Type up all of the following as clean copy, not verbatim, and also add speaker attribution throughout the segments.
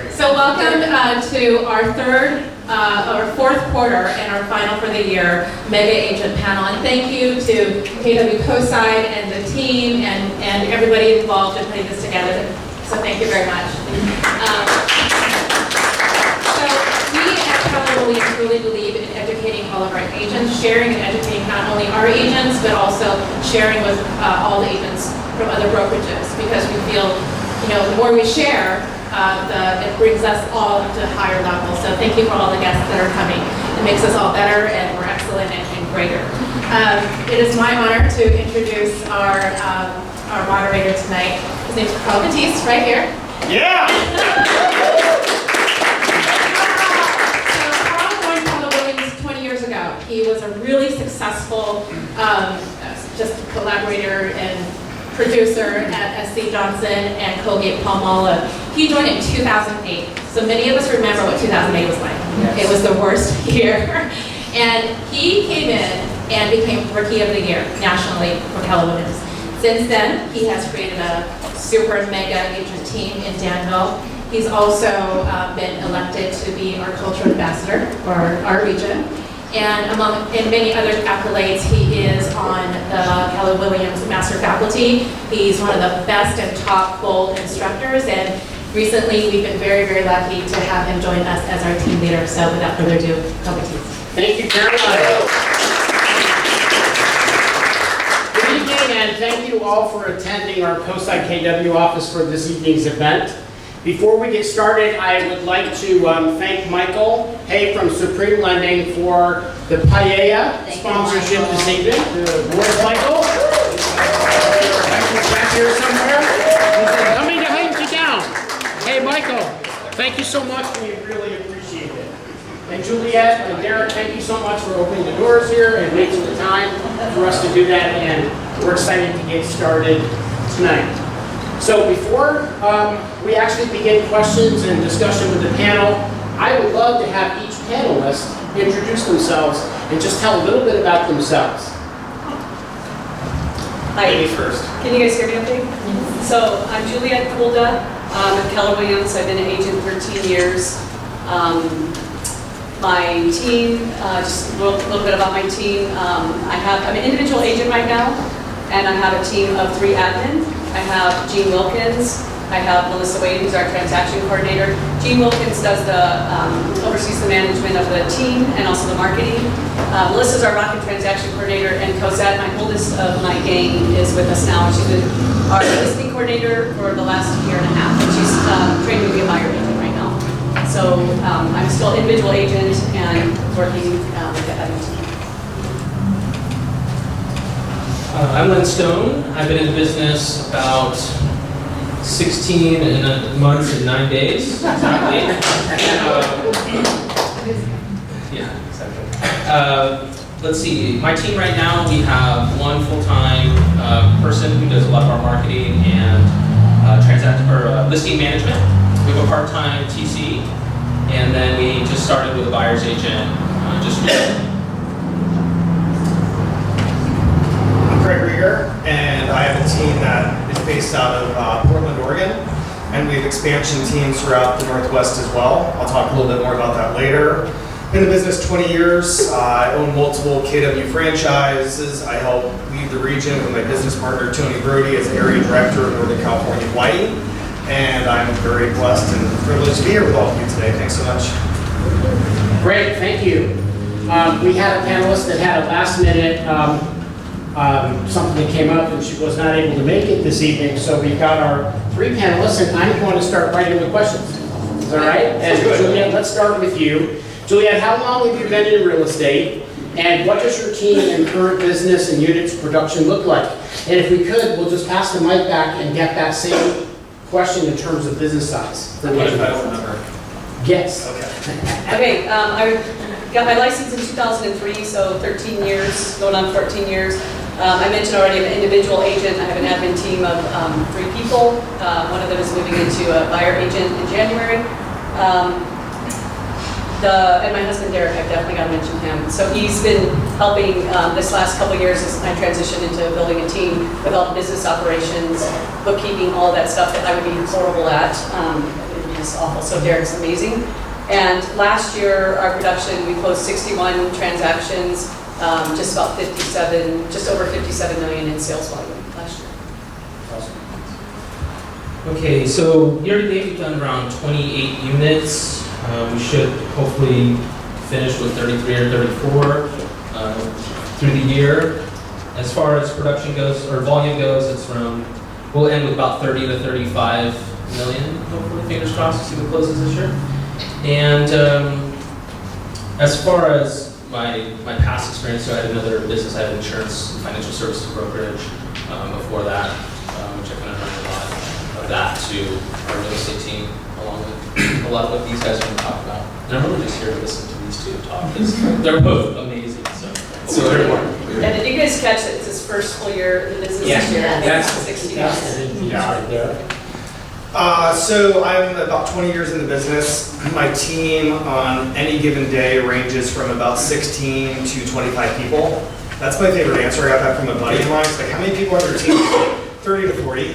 Speaker 1: So welcome to our fourth quarter and our final for the year Mega Agent Panel. And thank you to KW Coastside and the team and everybody involved in putting this together. So thank you very much. So we at Keller really believe in educating all of our agents, sharing and educating not only our agents, but also sharing with all the agents from other brokerages, because we feel, the more we share, it brings us all to higher levels. So thank you for all the guests that are coming. It makes us all better and more excellent and greater. It is my honor to introduce our moderator tonight. His name is Carl Battiste, right here.
Speaker 2: Yeah!
Speaker 1: So Carl joined Keller Williams 20 years ago. He was a really successful just collaborator and producer at SC Johnson and Colgate-Palmolive. He joined in 2008. So many of us remember what 2008 was like. Yes. It was the worst year. And he came in and became Rookie of the Year nationally for Keller Williams. Since then, he has created a super mega agent team in Danville. He's also been elected to be our culture ambassador for our region. And in many other accolades, he is on the Keller Williams Master Faculty. He's one of the best and top gold instructors, and recently we've been very, very lucky to have him join us as our team leader. So without further ado, Carl Battiste.
Speaker 2: Thank you, Caroline. Good evening, and thank you all for attending our Coastside KW office for this evening's event. Before we get started, I would like to thank Michael Hay from Supreme Lending for the Paella sponsorship this evening. Where's Michael? Michael's back here somewhere. Coming to hunt you down. Hey, Michael, thank you so much. We really appreciate it. And Juliette and Derek, thank you so much for opening the doors here and making the time for us to do that. And we're excited to get started tonight. So before we actually begin questions and discussion with the panel, I would love to have each panelist introduce themselves and just tell a little bit about themselves.
Speaker 3: Hi.
Speaker 2: Ladies first.
Speaker 3: Can you guys hear me okay? Mm-hmm. So I'm Juliette Kulda. I'm at Keller Williams. I've been an agent 13 years. My team, just a little bit about my team. I'm an individual agent right now, and I have a team of 3 admins. I have Jean Wilkins, I have Melissa Wade, who's our transaction coordinator. Jean Wilkins oversees the management of the team and also the marketing. Melissa's our rocket transaction coordinator, and Cosette, my oldest of my gang, is with us now. She's been our listing coordinator for the last year and a half, and she's training to be a buyer agent right now. So I'm still individual agent and working with the team.
Speaker 4: I'm Len Stone. I've been in the business about 16 months and 9 days, exactly. Yeah, exactly. Let's see, my team right now, we have one full-time person who does a lot of our marketing and listing management. We have a part-time TC, and then we just started with a buyer's agent just recently.
Speaker 5: Reger, and I have a team that is based out of Portland, Oregon, and we have expansion teams throughout the Northwest as well. I'll talk a little bit more about that later. Been in the business 20 years. I own multiple KW franchises. I help lead the region with my business partner, Tony Brody, as Area Director of Northern California and Hawaii. And I'm very blessed and privileged to be here with all of you today. Thanks so much.
Speaker 2: Great, thank you. We had a panelist that had a last minute something that came up and she was not able to make it this evening, so we've got our 3 panelists, and I'm going to start right in with questions. Is that all right? And Juliette, let's start with you. Juliette, how long have you been in real estate, and what does your team and current business and units production look like? And if we could, we'll just pass the mic back and get that same question in terms of business size.
Speaker 5: What if I don't remember?
Speaker 2: Yes.
Speaker 3: Okay, I got my license in 2003, so 13 years, going on 14 years. I mentioned already I'm an individual agent. I have an admin team of 3 people. One of them is moving into a buyer agent in January. And my husband Derek, I've definitely got to mention him. So he's been helping this last couple of years as I transitioned into building a team with all the business operations, bookkeeping, all that stuff that I would be horrible at. is awful. So Derek's amazing. And last year, our production, we closed 61 transactions, just over 57 million in sales volume last year.
Speaker 4: Okay, so year to date, we've done around 28 units. We should hopefully finish with 33 or 34 through the year. As far as production goes, or volume goes, it's around, we'll end with about 30 to 35 million, hopefully, fingers crossed, to see what closes this year. And as far as my past experience, so I had another business, I had insurance, financial services brokerage before that, which I kind of learned a lot of that to our real estate team, along with a lot of what these guys are going to talk about. And I'm really just here to listen to these two talk, because they're both amazing, so they're important.
Speaker 3: And did you guys catch that it's his first full year in business this year?
Speaker 4: That's
Speaker 3: 60 days.
Speaker 2: right there.
Speaker 5: So I'm about 20 years in the business. My team on any given day ranges from about 16 to 25 people. That's my favorite answer. I got that from a buddy of mine. It's like, how many people on your team? 30 to 40,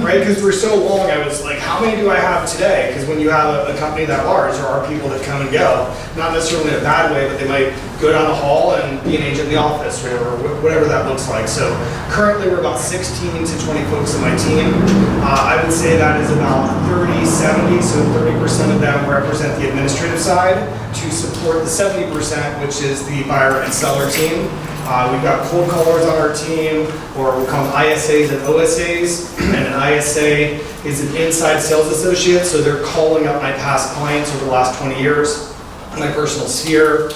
Speaker 5: right? Because we're so long, I was like, how many do I have today? Because when you have a company that large, there are people that come and go. Not necessarily in a bad way, but they might go down the hall and be an agent in the office or whatever that looks like. So currently we're about 16 to 20 folks on my team. I would say that is about 30-70, so 30% of them represent the administrative side to support the 70%, which is the buyer and seller team. We've got cold callers on our team, or we call them ISAs and OSAs. And an ISA is an inside sales associate, so they're calling up my past clients over the last 20 years, my personal sphere,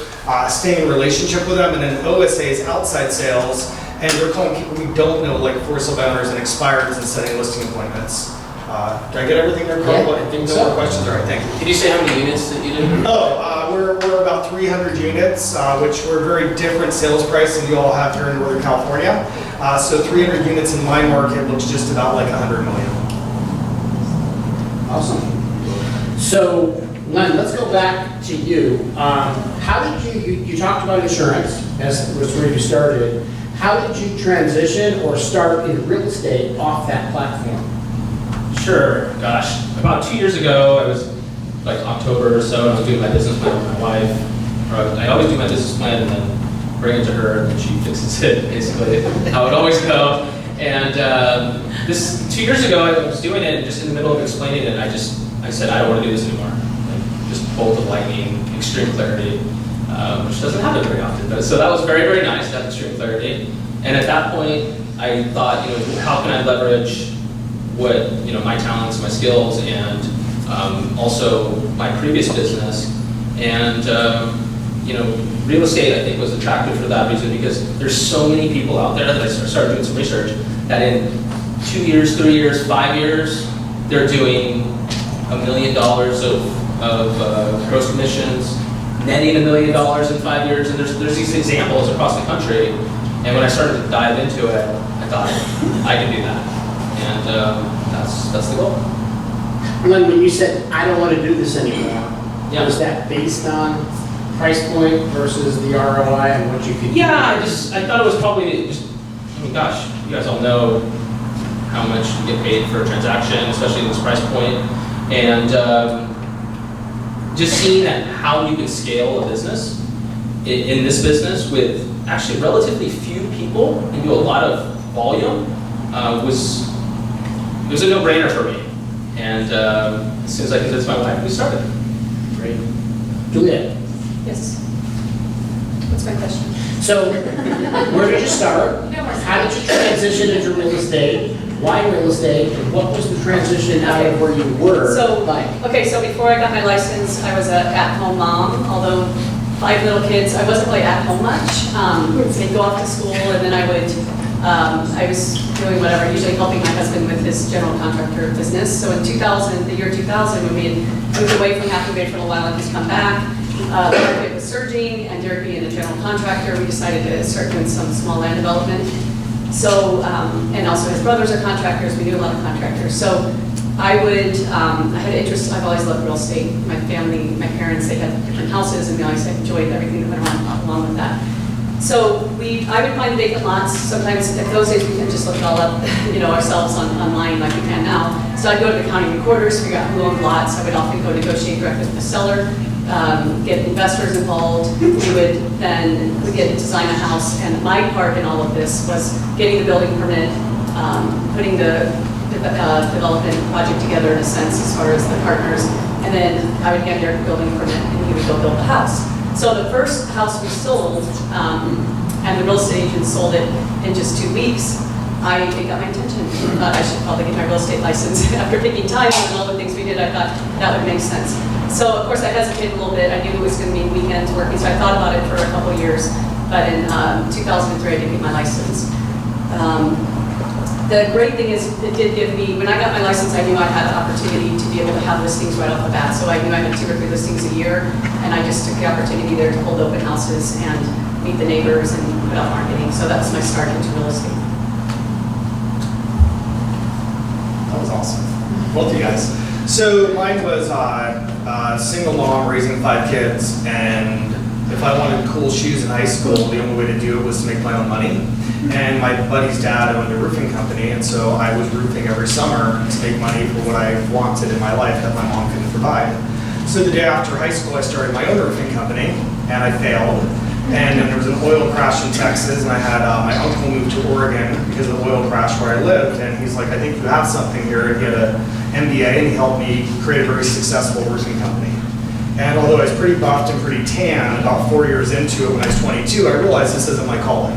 Speaker 5: staying in relationship with them. And then OSA is outside sales, and they're calling people we don't know, like for sale owners and expireds, and setting listing appointments. Did I get everything there, Carl?
Speaker 2: Yeah,
Speaker 5: I think no more questions. All right, thank you.
Speaker 4: Did you say how many units that you did?
Speaker 5: We're about 300 units, which were very different sales price than you all have here in Northern California. So 300 units in my market looks just about like 100 million.
Speaker 2: Awesome. So, Len, let's go back to you. How did you talked about insurance, as was where you started. How did you transition or start in real estate off that platform?
Speaker 4: Sure, gosh. About 2 years ago, I was like October or so, and I was doing my business plan with my wife. I always do my business plan and then bring it to her, and then she fixes it, basically, how it always go. And this 2 years ago, I was doing it, and just in the middle of explaining it, I said, I don't want to do this anymore. Like, just bolt of lightning, extreme clarity, which doesn't happen very often. But, so that was very, very nice to have extreme clarity. And at that point, I thought, how can I leverage what, my talents, my skills, and also my previous business. And, real estate, I think, was attractive for that reason, because there's so many people out there that I started doing some research that in 2 years, 3 years, 5 years, they're doing $1 million of gross commissions, netting $1 million in 5 years, and there's these examples across the country. And when I started to dive into it, I thought, I can do that. And that's the goal.
Speaker 2: Len, when you said, I don't want to do this anymore, was that based on price point versus the ROI and what you could do?
Speaker 4: Yeah, I thought it was probably gosh, you guys all know how much you get paid for a transaction, especially at this price point. And just seeing that how you can scale a business in this business with actually relatively few people and do a lot of volume it was a no-brainer for me. And as soon as I convinced my wife, we started.
Speaker 2: Great. Juliette.
Speaker 3: Yes. What's my question?
Speaker 2: So, where did you start? How did you transition into real estate? Why real estate? And what was the transition out of where you were like?
Speaker 3: So before I got my license, I was an at-home mom, although 5 little kids, I wasn't really at home much. They'd go off to school, and then I was doing whatever, usually helping my husband with his general contractor business. So in the year 2000, when we had moved away from Happy Bay for a little while and he's come back, the market was surging, and Derek being a general contractor, we decided to start doing some small land development. So, and also his brothers are contractors, we knew a lot of contractors. So I had interest, I've always loved real estate. My family, my parents, they had different houses, and they always enjoyed everything that went along with that. So I would find vacant lots. Sometimes, in those days, we can just look it all up, ourselves online like we can now. So I'd go to the county recorders, figure out who owned lots. I would often go negotiate directly with the seller, get investors involved. We would design a house, and my part in all of this was getting the building permit, putting the development project together in a sense as far as the partners, and then I would hand Derek a building permit, and he would go build the house. So the first house we sold, and the real estate agent sold it in just 2 weeks, it got my attention. I thought I should probably get my real estate license. After picking time and all the things we did, I thought that would make sense. So of course I hesitated a little bit. I knew it was going to be weekends working, so I thought about it for a couple of years. But in 2003, I did get my license. The great thing is it did give me, when I got my license, I knew I had an opportunity to be able to have listings right off the bat. So I knew I had 2 or 3 listings a year, and I just took the opportunity there to hold open houses and meet the neighbors and put out marketing. So that was my start into real estate.
Speaker 5: That was awesome. Both of you guys. So mine was single mom raising 5 kids, and if I wanted cool shoes in high school, the only way to do it was to make my own money. And my buddy's dad owned a roofing company, and so I was roofing every summer to make money for what I wanted in my life that my mom couldn't provide. So the day after high school, I started my own roofing company, and I failed. And then there was an oil crash in Texas, and I had my uncle move to Oregon because of the oil crash where I lived. And he's like, I think you have something here. And he had an MBA, and he helped me create a very successful roofing company. And although I was pretty buffed and pretty tan, about 4 years into it when I was 22, I realized this isn't my calling.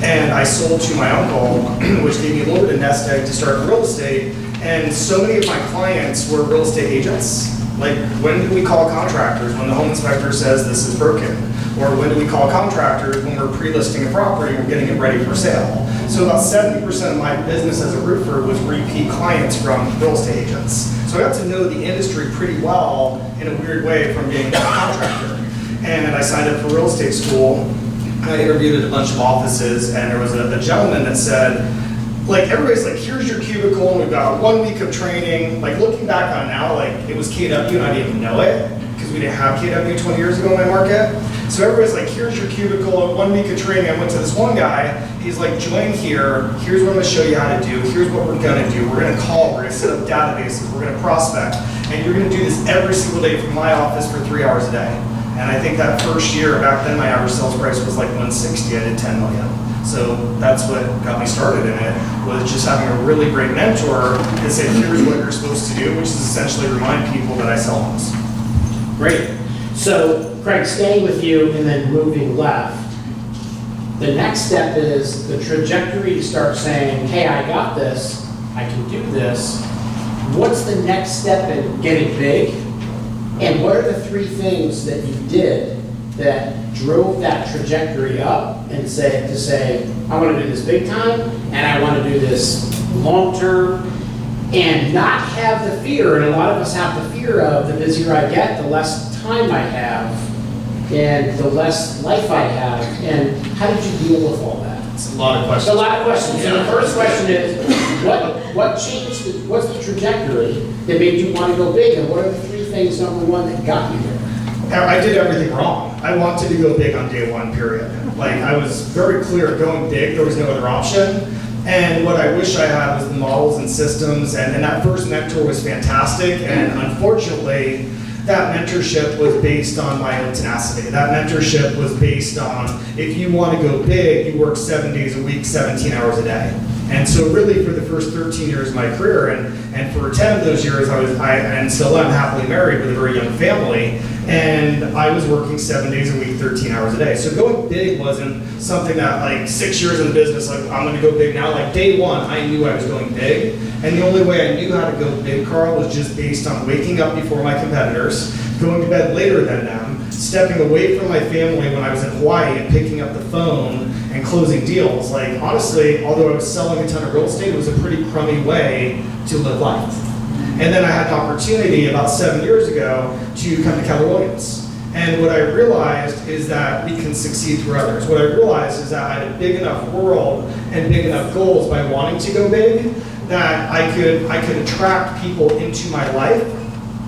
Speaker 5: And I sold to my uncle, which gave me a little bit of nest egg to start real estate. And so many of my clients were real estate agents. Like, when do we call contractors? When the home inspector says this is broken. Or when do we call contractors when we're pre-listing a property, we're getting it ready for sale. So about 70% of my business as a roofer was repeat clients from real estate agents. So I got to know the industry pretty well in a weird way from being a contractor. And I signed up for real estate school. I interviewed at a bunch of offices, and there was a gentleman that said, like, everybody's like, here's your cubicle, and we've got 1 week of training. Like, looking back on it now, like, it was KW, and I didn't even know it, because we didn't have KW 20 years ago in my market. So everybody's like, here's your cubicle, and 1 week of training. I went to this one guy, he's like, join here, here's what I'm gonna show you how to do, here's what we're gonna do. We're gonna call, we're gonna set up databases, we're gonna prospect, and you're gonna do this every single day from my office for 3 hours a day. And I think that first year, back then my average sales price was like 160, I did 10 million. So that's what got me started in it, was just having a really great mentor that said, here's what you're supposed to do, which is essentially remind people that I sell homes.
Speaker 2: Great. So, Craig, staying with you and then moving left, the next step is the trajectory to start saying, hey, I got this, I can do this. What's the next step in getting big? And what are the 3 things that you did that drove that trajectory up and say, I want to do this big time, and I want to do this long term, and not have the fear, and a lot of us have the fear of the busier I get, the less time I have, and the less life I have, and how did you deal with all that?
Speaker 5: It's a lot of
Speaker 2: It's
Speaker 5: questions.
Speaker 2: a lot of questions. So the first question is, what changed, what's the trajectory that made you want to go big, and what are the 3 things, number 1, that got you there?
Speaker 5: I did everything wrong. I wanted to go big on day 1, period. Like, I was very clear, going big, there was no other option. And what I wish I had was the models and systems, and that first mentor was fantastic, and unfortunately, that mentorship was based on my own tenacity. That mentorship was based on, if you want to go big, you work 7 days a week, 17 hours a day. And so really for the first 13 years of my career, and for 10 of those years, I still am happily married with a very young family, and I was working 7 days a week, 13 hours a day. So going big wasn't something that, like, 6 years in the business, like, I'm gonna go big now. Like, day 1, I knew I was going big, and the only way I knew how to go big, Carl, was just based on waking up before my competitors, going to bed later than them, stepping away from my family when I was in Hawaii and picking up the phone and closing deals. Like, honestly, although I was selling a ton of real estate, it was a pretty crummy way to live life. And then I had an opportunity about 7 years ago to come to Keller Williams. And what I realized is that we can succeed through others. What I realized is that I had a big enough world and big enough goals by wanting to go big that I could attract people into my life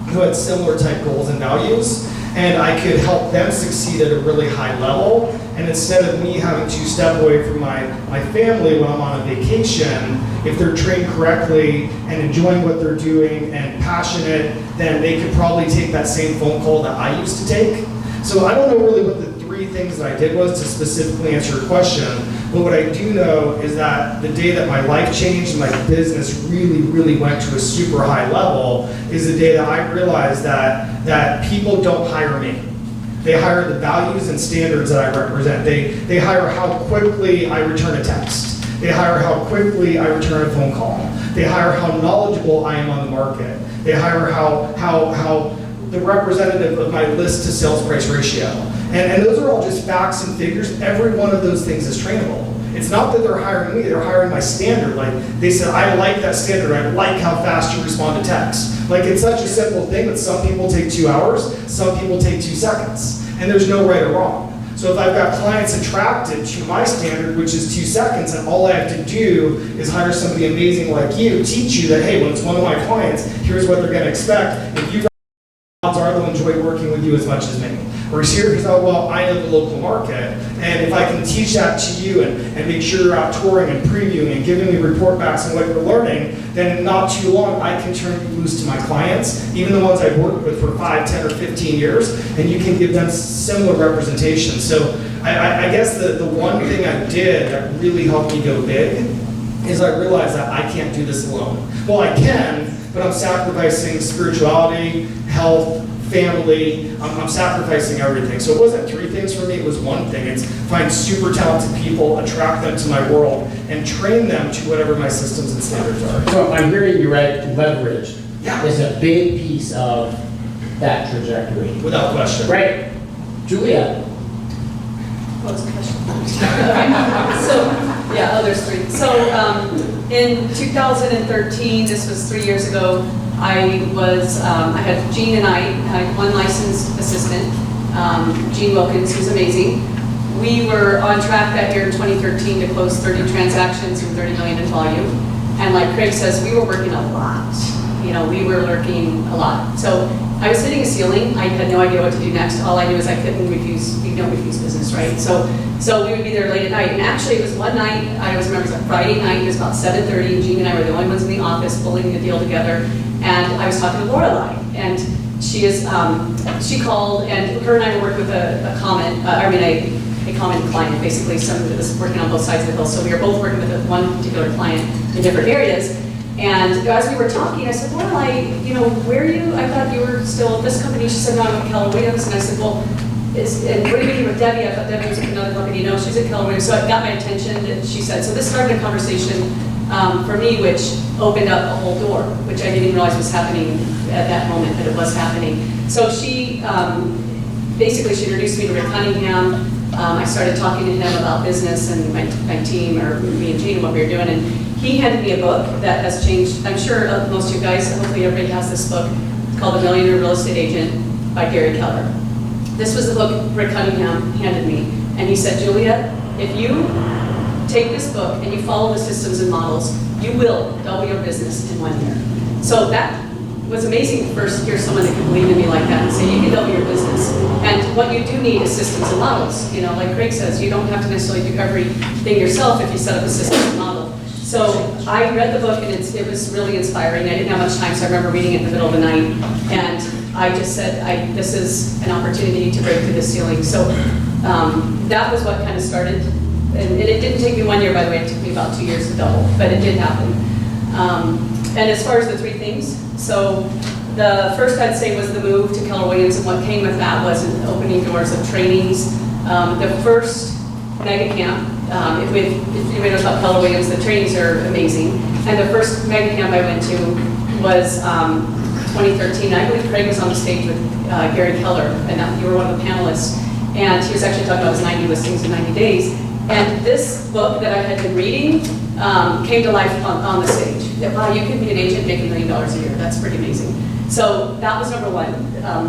Speaker 5: who had similar type goals and values, and I could help them succeed at a really high level And instead of me having to step away from my family when I'm on a vacation, if they're trained correctly and enjoying what they're doing and passionate, then they could probably take that same phone call that I used to take. So I don't know really what the 3 things that I did was to specifically answer your question, but what I do know is that the day that my life changed and my business really went to a super high level is the day that I realized that people don't hire me. They hire the values and standards that I represent. They hire how quickly I return a text. They hire how quickly I return a phone call. They hire how knowledgeable I am on the market. They hire how the representative of my list to sales price ratio. And those are all just facts and figures. Every one of those things is trainable. It's not that they're hiring me, they're hiring my standard. Like they said, I like that standard, I like how fast you respond to text. Like it's such a simple thing that some people take 2 hours, some people take 2 seconds. And there's no right or wrong. So if I've got clients attracted to my standard, which is 2 seconds, and all I have to do is hire somebody amazing like you, teach you that, hey, when it's one of my clients, here's what they're gonna expect. If you odds are they'll enjoy working with you as much as me. Or here's how well I know the local market, and if I can teach that to you and make sure you're out touring and previewing and giving me report backs on what you're learning, then in not too long I can turn you loose to my clients, even the ones I've worked with for 5, 10, or 15 years, and you can give them similar representation. So I guess the one thing I did that really helped me go big is I realized that I can't do this alone. Well, I can, but I'm sacrificing spirituality, health, family, I'm sacrificing everything. So it wasn't 3 things for me, it was 1 thing. It's find super talented people, attract them to my world, and train them to whatever my systems and standards are.
Speaker 2: So I'm hearing you right, leverage
Speaker 5: Yeah.
Speaker 2: is a big piece of that trajectory.
Speaker 5: Without question.
Speaker 2: Right. Juliette.
Speaker 3: What was the question? So, yeah, there's 3. So, in 2013, this was 3 years ago, I had Jean and I had 1 licensed assistant, Jean Wilkins, who's amazing. We were on track that year in 2013 to close 30 transactions from 30 million in volume. And like Craig says, we were working a lot. You know, we were working a lot. So I was hitting a ceiling. I had no idea what to do next. All I knew is I couldn't refuse, we don't refuse business, right? So we would be there late at night. And actually it was one night, I always remember it was a Friday night, it was about 7:30, and Jean and I were the only ones in the office pulling the deal together. And I was talking to Lorelei, and she called, and her and I were working with a common client, basically someone that was working on both sides of the hill. So we were both working with one particular client in different areas. And as we were talking, I said, Lorelei, you know, where are you? I thought you were still at this company. She said, no, I'm at Keller Williams. And I said, well, and what are you doing with Debbie? I thought Debbie was at another company. No, she's at Keller Williams. So it got my attention, and she said, so this started a conversation for me, which opened up a whole door, which I didn't even realize was happening at that moment, but it was happening. So she, basically, she introduced me to Rick Cunningham. I started talking to him about business and my team, or me and Jean, what we were doing, and he handed me a book that has changed. I'm sure most of you guys, hopefully everybody has this book. It's called The Millionaire Real Estate Agent by Gary Keller. This was the book Rick Cunningham handed me, and he said, Juliette, if you take this book and you follow the systems and models, you will double your business in 1 year. So that was amazing to first hear someone that could believe in me like that and say, you can double your business. And what you do need is systems and models. You know, like Craig says, you don't have to necessarily do everything yourself if you set up a system and model. So I read the book, and it was really inspiring. I didn't have much time, so I remember reading it in the middle of the night. And I just said, this is an opportunity to break through the ceiling. So that was what kind of started. And it didn't take me 1 year, by the way. It took me about 2 years to double, but it did happen. And as far as the 3 things, so the first I'd say was the move to Keller Williams, and what came with that was opening doors of trainings. The first mega camp, if anybody knows about Keller Williams, the trainings are amazing. And the first mega camp I went to was 2013. I believe Craig was on the stage with Gary Keller, and you were one of the panelists. And he was actually talking about his 90 listings in 90 days. And this book that I had been reading came to life on the stage. That, wow, you can be an agent, make $1 million a year. That's pretty amazing. So that was number 1.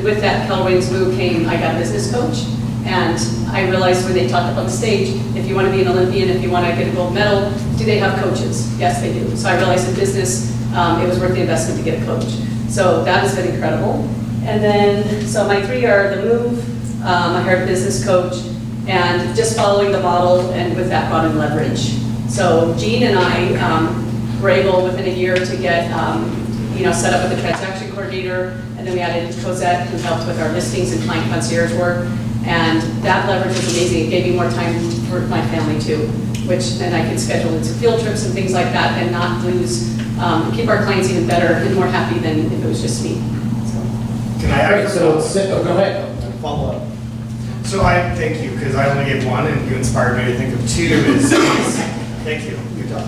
Speaker 3: With that Keller Williams move came, I got a business coach. And I realized when they talked up on the stage, if you want to be an Olympian, if you want to get a gold medal, do they have coaches? Yes, they do. So I realized in business, it was worth the investment to get a coach. So that has been incredible. And then, so my 3 are the move, I hired a business coach, and just following the model, and with that brought in leverage. So Jean and I were able within a year to get set up with a transaction coordinator, and then we added Cosette, who helped with our listings and client concierge work, and that leverage was amazing. It gave me more time for my family too, then I could schedule into field trips and things like that, and not lose, keep our clients even better and more happy than if it was just me.
Speaker 5: Can I
Speaker 2: Go ahead.
Speaker 5: follow up? So I thank you, because I only gave one, and you inspired me to think of two. Thank you. Good job.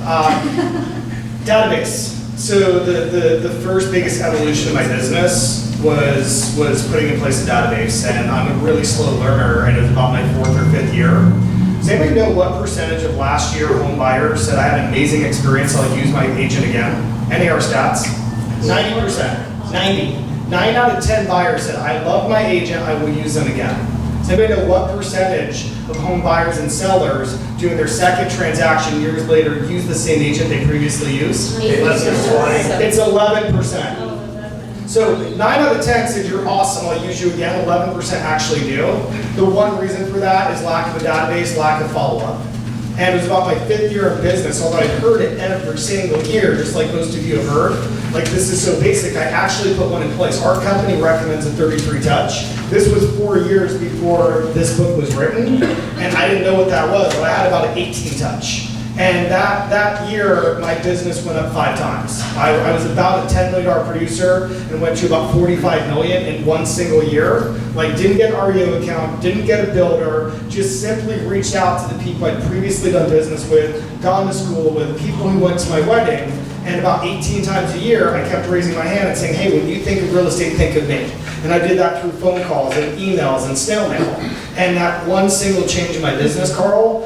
Speaker 5: Database. So the first biggest evolution of my business was putting in place a database, and I'm a really slow learner, and it was about my 4th or 5th year. Does anybody know what percentage of last year home buyers said I had an amazing experience, I'll use my agent again? Any of our stats? 90%. 90. 9 out of 10 buyers said, I love my agent, I will use them again. Does anybody know what percentage of home buyers and sellers doing their second transaction years later use the same agent they previously used? It's 11%. So 9 out of 10 said you're awesome, I'll use you again. 11% actually do. The one reason for that is lack of a database, lack of follow-up. And it was about my 5th year of business, although I'd heard it every single year, just like most of you have heard. Like, this is so basic, I actually put one in place. Our company recommends a 33 touch. This was 4 years before this book was written, and I didn't know what that was, but I had about an 18 touch. And that year, my business went up 5 times. I was about a $10 million producer and went to about 45 million in one single year. Like, didn't get an REO account, didn't get a builder, just simply reached out to the people I'd previously done business with, gone to school with, people who went to my wedding, and about 18 times a year, I kept raising my hand and saying, hey, when you think of real estate, think of me. And I did that through phone calls and emails and snail mail. And that one single change in my business, Carl,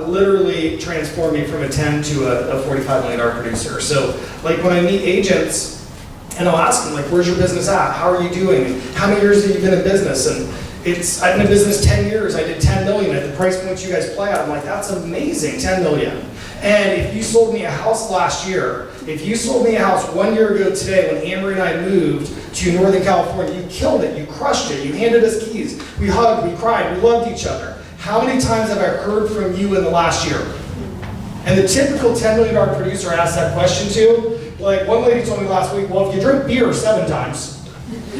Speaker 5: literally transformed me from a 10 to a $45 million producer. So, like, when I meet agents, and I'll ask them, like, where's your business at? How are you doing? How many years have you been in business? And I've been in business 10 years. I did 10 million at the price points you guys play at. I'm like, that's amazing, 10 million. And if you sold me a house last year, if you sold me a house 1 year ago today when Amory and I moved to Northern California, you killed it, you crushed it, you handed us keys, we hugged, we cried, we loved each other. How many times have I heard from you in the last year? And the typical $10 million producer I asked that question to, like, one lady told me last week, well, if you drink beer 7 times,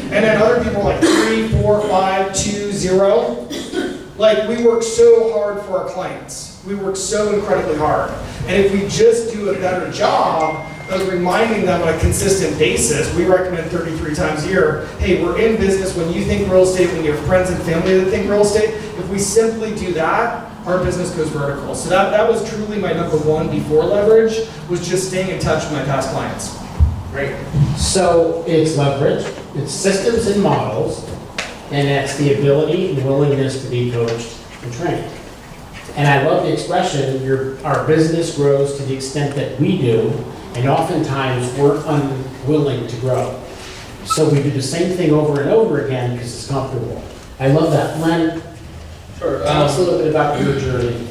Speaker 5: and then other people are like 3, 4, 5, 2, 0. Like, we work so hard for our clients. We work so incredibly hard. And if we just do a better job of reminding them on a consistent basis, we recommend 33 times a year, hey, we're in business when you think real estate, when you have friends and family that think real estate. If we simply do that, our business goes vertical. So that was truly my number one before leverage, was just staying in touch with my past clients.
Speaker 2: Great. So it's leverage, it's systems and models, and that's the ability and willingness to be coached and trained. And I love the expression, our business grows to the extent that we do, and oftentimes we're unwilling to grow. So we do the same thing over and over again because it's comfortable. I love that. Len,
Speaker 4: Sure.
Speaker 2: tell us a little bit about your journey.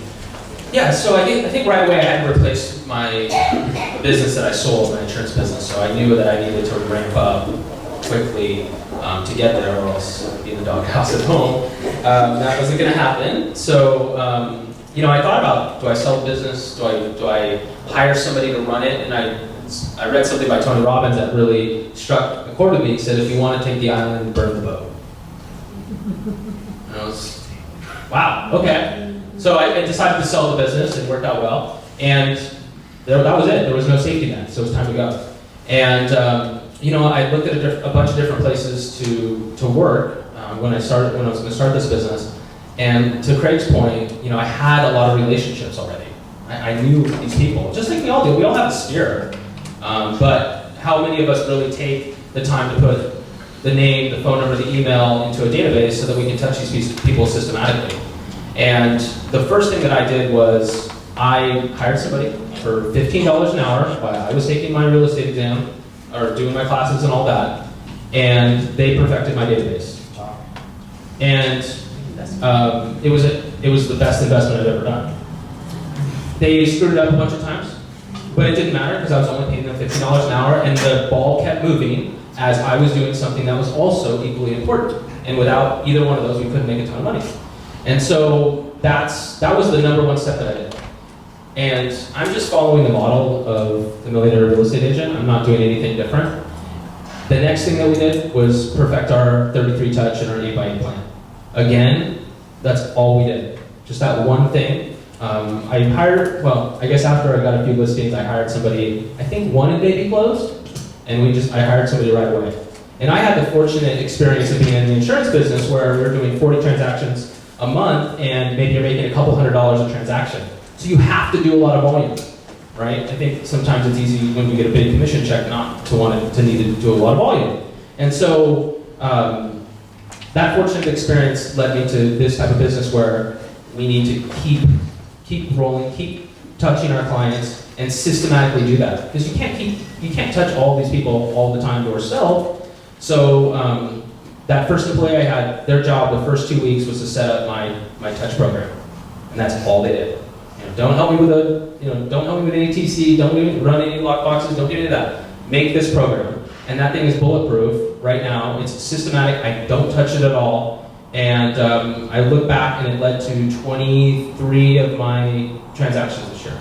Speaker 4: Yeah, so I think right away I had to replace my business that I sold, my insurance business. So I knew that I needed to ramp up quickly to get there, or else I'd be in the doghouse at home. That wasn't going to happen. So I thought about, do I sell the business? Do I hire somebody to run it? And I read something by Tony Robbins that really struck a chord with me. He said, if you want to take the island, burn the boat. And I was, wow, okay. So I decided to sell the business, and it worked out well. And that was it. There was no safety net, so it was time to go. And I looked at a bunch of different places to work when I was going to start this business. And to Craig's point, I had a lot of relationships already. I knew these people, just like we all do. We all have a spirit. But how many of us really take the time to put the name, the phone number, the email into a database so that we can touch these people systematically? And the first thing that I did was I hired somebody for $15 an hour while I was taking my real estate exam, or doing my classes and all that, and they perfected my database. And it was the best investment I've ever done. They screwed it up a bunch of times, but it didn't matter because I was only paying them $15 an hour, and the ball kept moving as I was doing something that was also equally important. And without either one of those, we couldn't make a ton of money. And so that was the number one step that I did. And I'm just following the model of the Millionaire Real Estate Agent. I'm not doing anything different. The next thing that we did was perfect our 33 touch and our 8x8 plan. Again, that's all we did. Just that one thing. I hired, well, I guess after I got a few listings, I hired somebody, I think one a day closed, and I hired somebody right away. And I had the fortunate experience of being in the insurance business where we were doing 40 transactions a month, and maybe you're making a couple $100s a transaction. So you have to do a lot of volume, right? I think sometimes it's easy when you get a big commission check not to need to do a lot of volume. And so that fortunate experience led me to this type of business where we need to keep rolling, keep touching our clients, and systematically do that. Because you can't touch all these people all the time yourself. So that first employee I had, their job the first 2 weeks was to set up my touch program, and that's all they did. Don't help me with any TC, don't run any lockboxes, don't do any of that. Make this program. And that thing is bulletproof right now. It's systematic, I don't touch it at all. And I look back and it led to 23 of my transactions this year.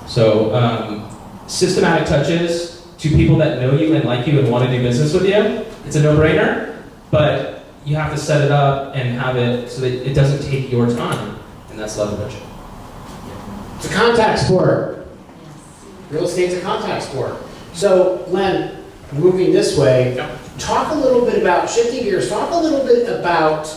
Speaker 4: So systematic touches to people that know you and like you and want to do business with you, it's a no-brainer, but you have to set it up and have it so that it doesn't take your time, and that's leverage.
Speaker 2: It's a contact sport. Real estate's a contact sport. So, Len, moving this way, talk a little bit about, shifting gears, talk a little bit about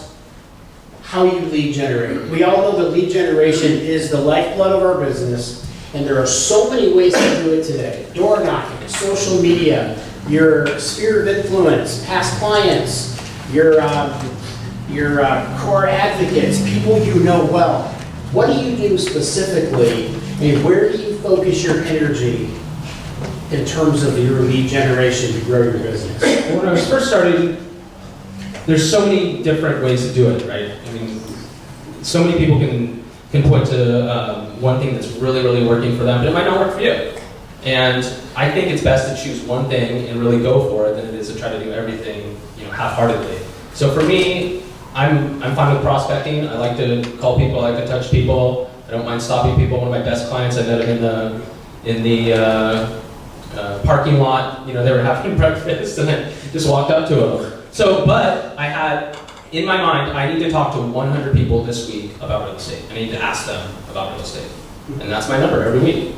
Speaker 2: how you lead generate. We all know that lead generation is the lifeblood of our business, and there are so many ways to do it today. Door knocking, social media, your sphere of influence, past clients, your core advocates, people you know well. What do you do specifically, and where do you focus your energy in terms of your lead generation to grow your business?
Speaker 4: When I was first starting, there's so many different ways to do it, right? I mean, so many people can point to one thing that's really, really working for them, but it might not work for you. And I think it's best to choose one thing and really go for it than it is to try to do everything, half-heartedly. So for me, I'm fine with prospecting. I like to call people, I like to touch people. I don't mind stopping people. One of my best clients, I met him in the parking lot. They were having breakfast, and I just walked up to him. So, but I had in my mind, I need to talk to 100 people this week about real estate. I need to ask them about real estate, and that's my number every week.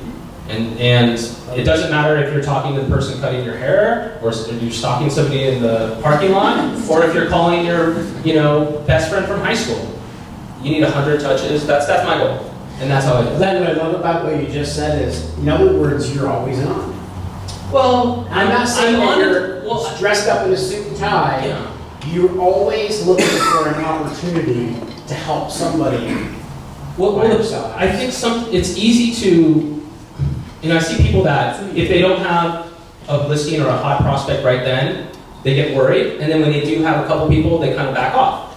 Speaker 4: And it doesn't matter if you're talking to the person cutting your hair, or if you're stalking somebody in the parking lot, or if you're calling your best friend from high school. You need 100 touches. That's my goal, and that's how I do it.
Speaker 2: Len, what I love about what you just said is, in other words, you're always on.
Speaker 4: Well,
Speaker 2: I'm not saying
Speaker 4: I'm
Speaker 2: that
Speaker 4: on
Speaker 2: you're
Speaker 4: well,
Speaker 2: dressed up in a suit and tie.
Speaker 4: Yeah.
Speaker 2: You're always looking for an opportunity to help somebody.
Speaker 4: Well, I think it's easy to. I see people that if they don't have a listing or a hot prospect right then, they get worried, and then when they do have a couple people, they kind of back off.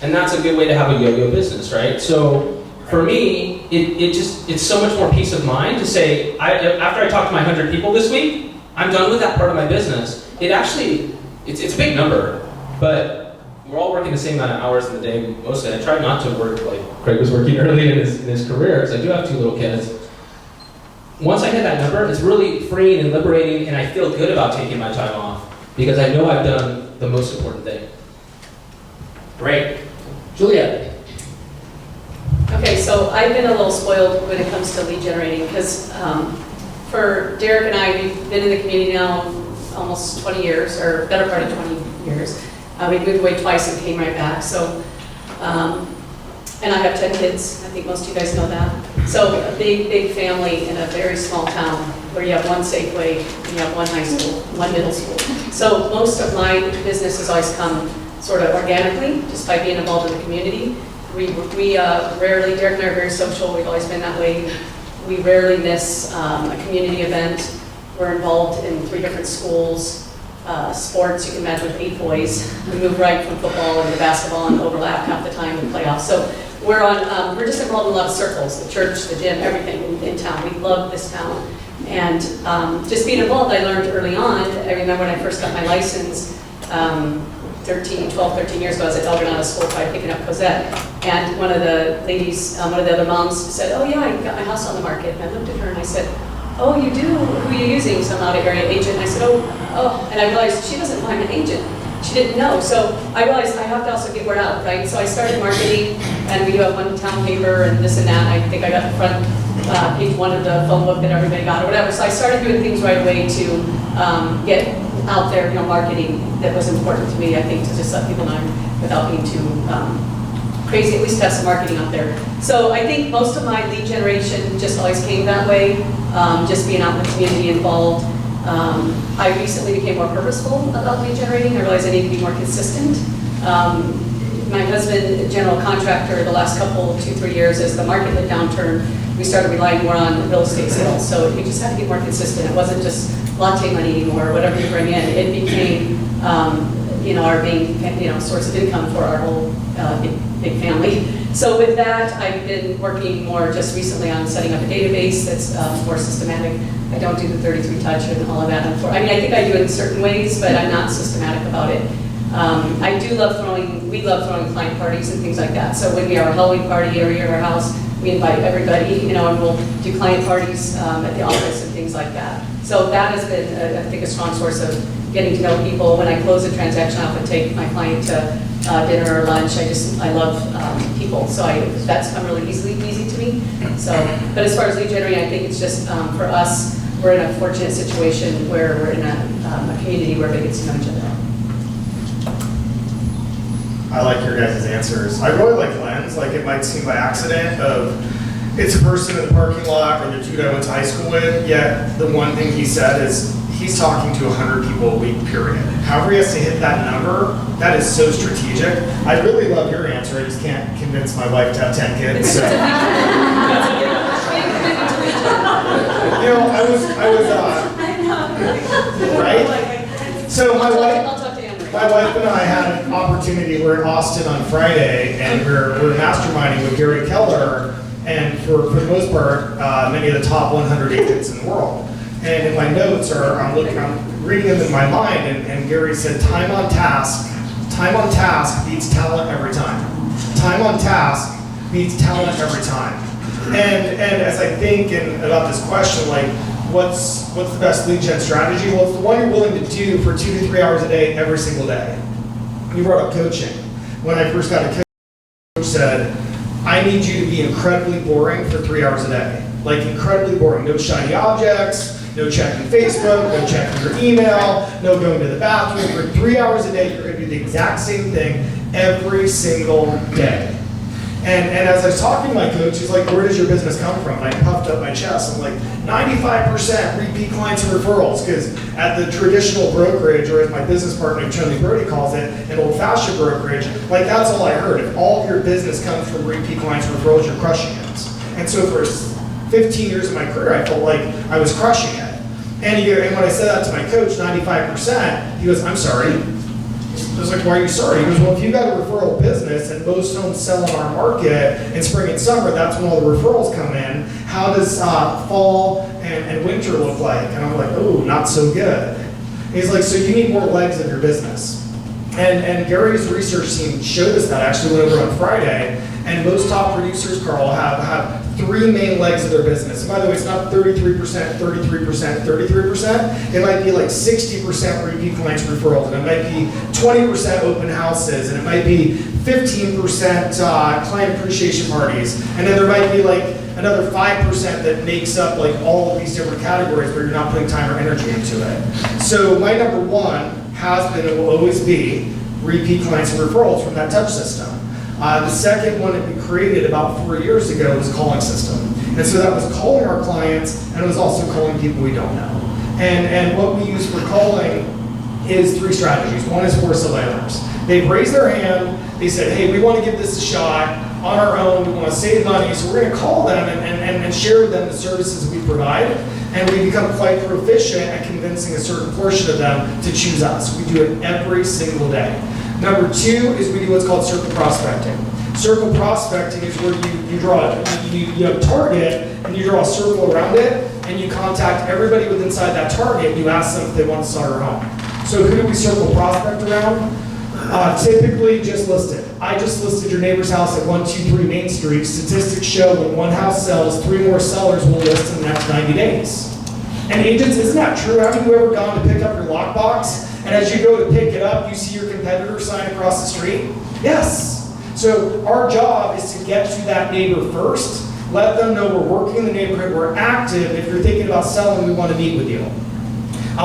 Speaker 4: And that's a good way to have a yo-yo business, right? So for me, it's so much more peace of mind to say, after I talk to my 100 people this week, I'm done with that part of my business. It's a big number, but we're all working the same amount of hours in the day mostly. I try not to work like Craig was working early in his career, because I do have 2 little kids. Once I hit that number, it's really freeing and liberating, and I feel good about taking my time off, because I know I've done the most important thing.
Speaker 2: Great. Juliette.
Speaker 3: Okay, so I've been a little spoiled when it comes to lead generating, because for Derek and I, we've been in the community now almost 20 years, or better part of 20 years. We moved away twice and came right back. So, and I have 10 kids. I think most of you guys know that. So a big family in a very small town where you have one Safeway, and you have one high school, one middle school. So most of my business has always come sort of organically, just by being involved in the community. We rarely, Derek and I are very social. We've always been that way. We rarely miss a community event. We're involved in 3 different schools. Sports, you can imagine with 8 boys. We move right from football into basketball and overlap half the time in playoffs. So we're just involved in a lot of circles, the church, the gym, everything in town. We love this town. And just being involved, I learned early on, I remember when I first got my license, 12, 13 years ago, I was at Elgin School, probably picking up Cosette. And one of the ladies, one of the other moms said, oh yeah, I got my house on the market. And I looked at her and I said, oh, you do? Who are you using? Some out-of-area agent. And I said, oh. And I realized she doesn't know I'm an agent. She didn't know. So I realized I have to also get word out, right? So I started marketing, and we do have one town paper and this and that. I think I got the front page one of the phone book that everybody got or whatever. So I started doing things right away to get out there, marketing that was important to me, I think, to just let people know without being too crazy, at least have some marketing out there. So I think most of my lead generation just always came that way, just being out in the community involved. I recently became more purposeful about lead generating. I realized I need to be more consistent. My husband, general contractor, the last couple, 2-3 years, as the market had downturn, we started relying more on real estate sales. So we just had to be more consistent. It wasn't just latte money anymore, or whatever you bring in. It became, our main, source of income for our whole big family. So with that, I've been working more just recently on setting up a database that's more systematic. I don't do the 33 touch and all of that. I think I do it in certain ways, but I'm not systematic about it. I do love we love throwing client parties and things like that. So when we have a Halloween party every year at our house, we invite everybody, and we'll do client parties at the office and things like that. So that has been, I think, a strong source of getting to know people. When I close a transaction, I often take my client to dinner or lunch. I love people, so that's come really easy to me. So, but as far as lead generating, I think it's just for us, we're in a fortunate situation where we're in a community where everybody gets to know each other.
Speaker 5: I like your guys' answers. I really like Len's. Like, it might seem by accident of it's a person in the parking lot or the dude I went to high school with, yet the one thing he said is he's talking to 100 people a week, period. However he has to hit that number, that is so strategic. I really love your answer. I just can't convince my wife to have 10 kids. So. Right? So my wife and I had an opportunity. We're in Austin on Friday, and we're masterminding with Gary Keller, and for the most part, many of the top 100 agents in the world. And in my notes, I'm reading them in my mind, and Gary said, time on task beats talent every time. Time on task beats talent every time. And as I think about this question, like, what's the best lead gen strategy? Well, it's the one you're willing to do for 2 to 3 hours a day, every single day. You brought up coaching. When I first got a coach said, I need you to be incredibly boring for 3 hours a day. Like, incredibly boring. No shiny objects, no checking Facebook, no checking your email, no going to the bathroom. For 3 hours a day, you're going to do the exact same thing every single day. And as I was talking to my coach, he's like, where does your business come from? And I puffed up my chest. I'm like, 95% repeat clients and referrals, because at the traditional brokerage, or as my business partner, Tony Brody, calls it, an old-fashioned brokerage, like, that's all I heard. If all of your business comes from repeat clients and referrals, you're crushing it. And so for 15 years of my career, I felt like I was crushing it. And when I said that to my coach, 95%, he goes, I'm sorry. I was like, why are you sorry? He goes, well, if you got a referral business and most homes sell in our market in spring and summer, that's when all the referrals come in. How does fall and winter look like? And I'm like, oh, not so good. And he's like, so you need more legs in your business. And Gary's research team showed us that. Actually went over on Friday. And most top producers, Carl, have 3 main legs of their business. And by the way, it's not 33%, 33%, 33%. It might be like 60% repeat clients referrals, and it might be 20% open houses, and it might be 15% client appreciation parties. And then there might be like another 5% that makes up like all of these different categories, but you're not putting time or energy into it. So my number one has been and will always be repeat clients and referrals from that touch system. The second one that we created about 4 years ago was a calling system. And so that was calling our clients, and it was also calling people we don't know. And what we use for calling is 3 strategies. One is for surveillance. They've raised their hand, they said, hey, we want to give this a shot on our own, we want to save money, so we're going to call them and share with them the services we provide. And we become quite proficient at convincing a certain portion of them to choose us. We do it every single day. Number 2 is we do what's called circle prospecting. Circle prospecting is where you draw, you have a target and you draw a circle around it and you contact everybody within inside that target. You ask them if they want to sell your home.
Speaker 6: So who do we circle prospect around? Typically just listed. I just listed your neighbor's house at 123 Main Street. Statistics show when one house sells, 3 more sellers will list in the next 90 days. And agents, isn't that true? Haven't you ever gone to pick up your lockbox, and as you go to pick it up, you see your competitor sign across the street? Yes. So our job is to get to that neighbor first, let them know we're working in the neighborhood, we're active. If you're thinking about selling, we want to meet with you.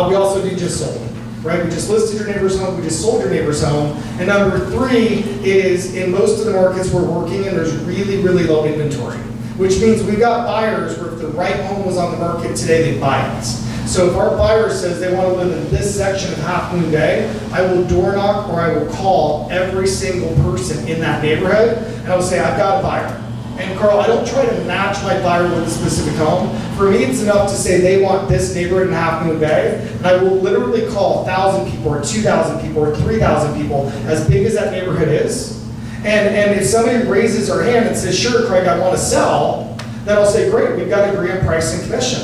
Speaker 6: We also do just sold. Right? We just listed your neighbor's home, we just sold your neighbor's home. And number 3 is in most of the markets we're working in, there's really, really low inventory, which means we've got buyers where if the right home was on the market today, they'd buy it. So if our buyer says they want to live in this section of Half Moon Bay, I will door knock or I will call every single person in that neighborhood and I will say, I've got a buyer. And Carl, I don't try to match my buyer with a specific home. For me, it's enough to say they want this neighborhood in Half Moon Bay, and I will literally call 1,000 people or 2,000 people or 3,000 people, as big as that neighborhood is. And if somebody raises their hand and says, sure, Craig, I want to sell, then I'll say, great, we've got to agree on price and commission.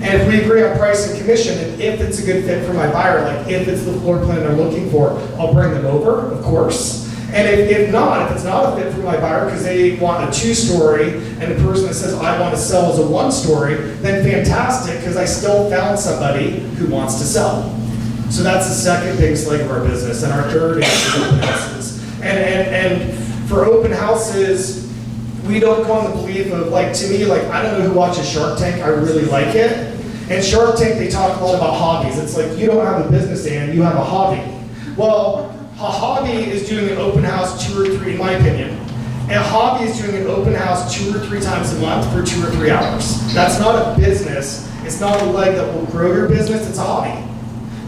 Speaker 6: And if we agree on price and commission, and if it's a good fit for my buyer, like if it's the floor plan they're looking for, I'll bring them over, of course. And if it's not a fit for my buyer because they want a 2-story and the person that says I want to sell is a 1-story, then fantastic, because I still found somebody who wants to sell. So that's the second biggest leg of our business. And our third is open houses. And for open houses, we don't go on the belief of, like, to me, like, I don't know who watches Shark Tank, I really like it. And Shark Tank, they talk a lot about hobbies. It's like, you don't have a business, Dan, you have a hobby. Well, a hobby is doing an open house 2 or 3, in my opinion. And a hobby is doing an open house 2 or 3 times a month for 2 or 3 hours. That's not a business. It's not a leg that will grow your business, it's a hobby.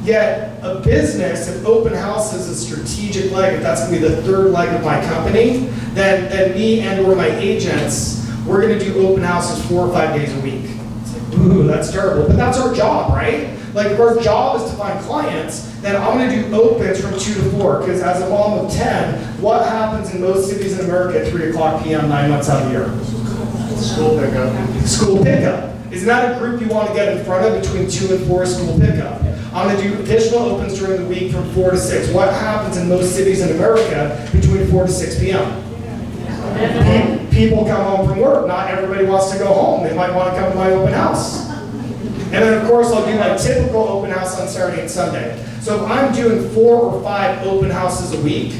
Speaker 6: Yet, a business, an open house is a strategic leg. If that's gonna be the 3rd leg of my company, then me and or my agents, we're gonna do open houses 4 or 5 days a week. It's like, ooh, that's terrible. But that's our job, right? Like, if our job is to find clients, then I'm going to do opens from 2 to 4, because as a mom of 10, what happens in most cities in America at 3 o'clock p.m. 9 months out of the year?
Speaker 5: School pickup.
Speaker 6: School pickup. Isn't that a group you want to get in front of between 2 and 4 school pickup? I'm going to do additional opens during the week from 4 to 6. What happens in most cities in America between 4 to 6 p.m.? People come home from work. Not everybody wants to go home. They might want to come to my open house. And then, of course, I'll do my typical open house on Saturday and Sunday. So if I'm doing 4 or 5 open houses a week,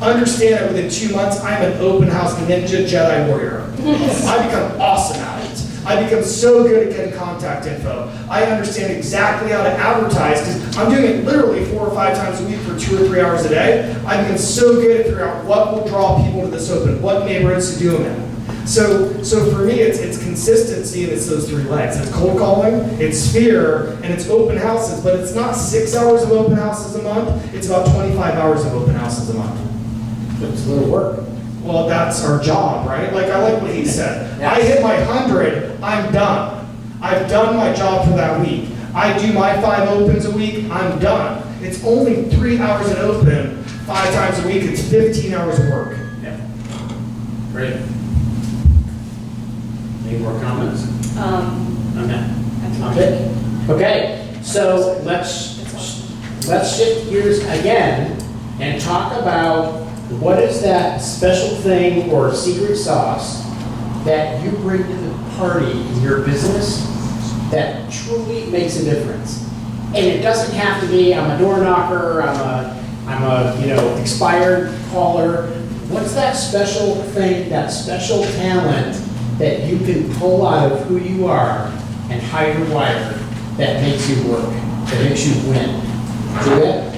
Speaker 6: understand that within 2 months, I'm an open house ninja Jedi warrior. I become awesome at it. I become so good at getting contact info. I understand exactly how to advertise, because I'm doing it literally 4 or 5 times a week for 2 or 3 hours a day. I become so good at figuring out what will draw people to this open, what neighborhoods to do them in. So for me, it's consistency, and it's those 3 legs. It's cold calling, it's sphere, and it's open houses. But it's not 6 hours of open houses a month. It's about 25 hours of open houses a month.
Speaker 2: It's a little work.
Speaker 6: Well, that's our job, right? Like, I like what he said. I hit my 100, I'm done. I've done my job for that week. I do my 5 opens a week, I'm done. It's only 3 hours an open, 5 times a week. It's 15 hours of work.
Speaker 2: Yeah. Great. Any more comments? Okay. Okay. So let's shift gears again and talk about what is that special thing or secret sauce that you bring to the party in your business that truly makes a difference. And it doesn't have to be I'm a door knocker, I'm a expired caller. What's that special thing, that special talent that you can pull out of who you are and how you're wired that makes you work, that makes you win? Juliette?